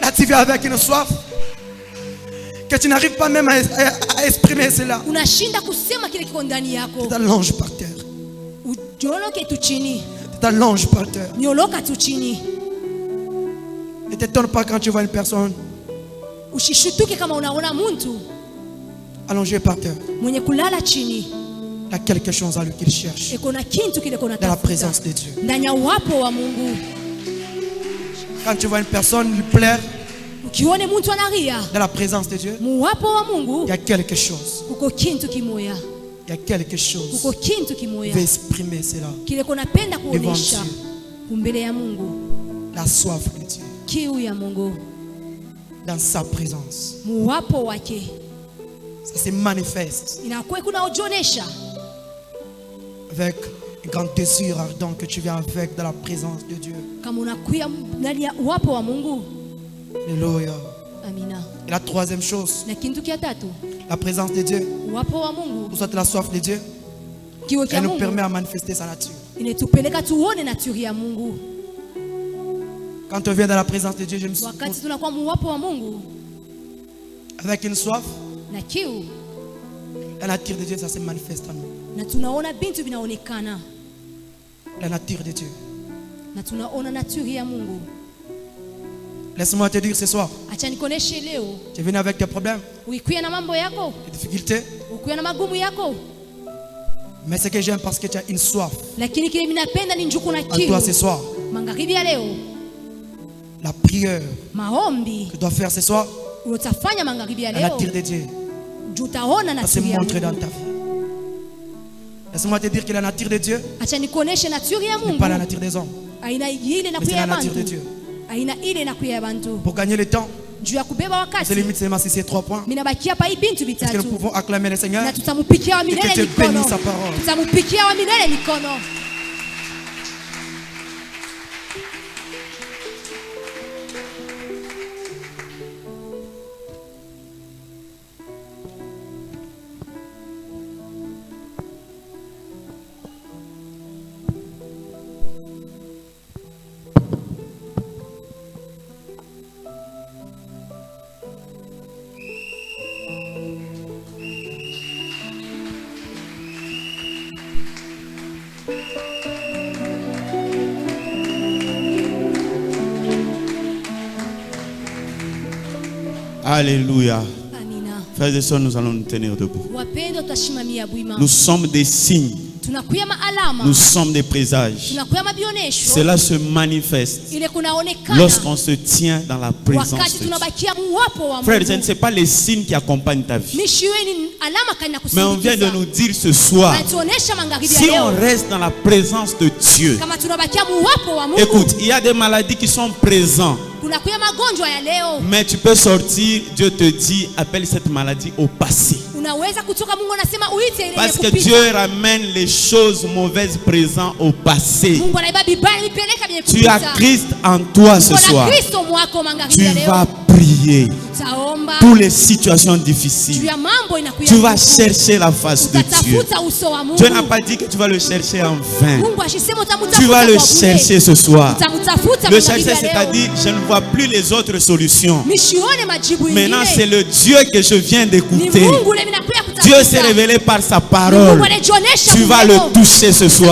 Là, tu viens avec une soif que tu n'arrives pas même à exprimer cela. Unashinda kusema kile kiko ndani yako. Tu t'allonges par terre. Ujoloke tu chini. Tu t'allonges par terre. Nyoloka tu chini. Ne t'étonne pas quand tu vois une personne Usishutuke kama unaona mtu allongée par terre. mwenye kulala chini. y a quelque chose en lui qu'il cherche. Dans la présence de Dieu. Quand tu vois une personne lui plaire, dans la présence de Dieu, il y a quelque chose. Il y a quelque chose qui veut exprimer cela devant Dieu. La soif de Dieu. Dans sa présence. Ça se manifeste avec un grand désir ardent que tu viens avec dans la présence de Dieu. Alléluia. Et la troisième chose, la présence de Dieu, ou soit la soif de Dieu, elle nous permet de manifester sa nature. Quand on vient dans la présence de Dieu, je me suis avec une soif, la nature de Dieu, ça se manifeste en nous. La nature de Dieu. Laisse-moi te dire ce soir, tu es venu avec tes problèmes, tes difficultés, mais ce que j'aime parce que tu as une soif en toi ce soir. La prière que tu dois faire ce soir, la nature de Dieu, ça se montre dans ta vie. Laisse-moi te dire que la nature de Dieu n'est pas la nature des hommes, mais c'est la nature de Dieu. Pour gagner le temps, on se limite seulement sur ces 3 points. Est-ce que nous pouvons acclamer le Seigneur et que Dieu bénisse sa parole. Alléluia. Frères et sœurs, nous allons nous tenir debout. Nous sommes des signes. Nous sommes des présages. Cela se manifeste lorsqu'on se tient dans la présence de Dieu. Frères, ce n'est pas les signes qui accompagnent ta vie. Mais on vient de nous dire ce soir, si on reste dans la présence de Dieu, écoute, il y a des maladies qui sont présentes. Mais tu peux sortir, Dieu te dit, appelle cette maladie au passé. Parce que Dieu ramène les choses mauvaises présentes au passé. Tu as Christ en toi ce soir. Tu vas prier pour les situations difficiles. Tu vas chercher la face de Dieu. Dieu n'a pas dit que tu vas le chercher en vain. Tu vas le chercher ce soir. Le chercher, c'est-à-dire, je ne vois plus les autres solutions. Maintenant, c'est le Dieu que je viens d'écouter. Dieu s'est révélé par sa parole. Tu vas le toucher ce soir.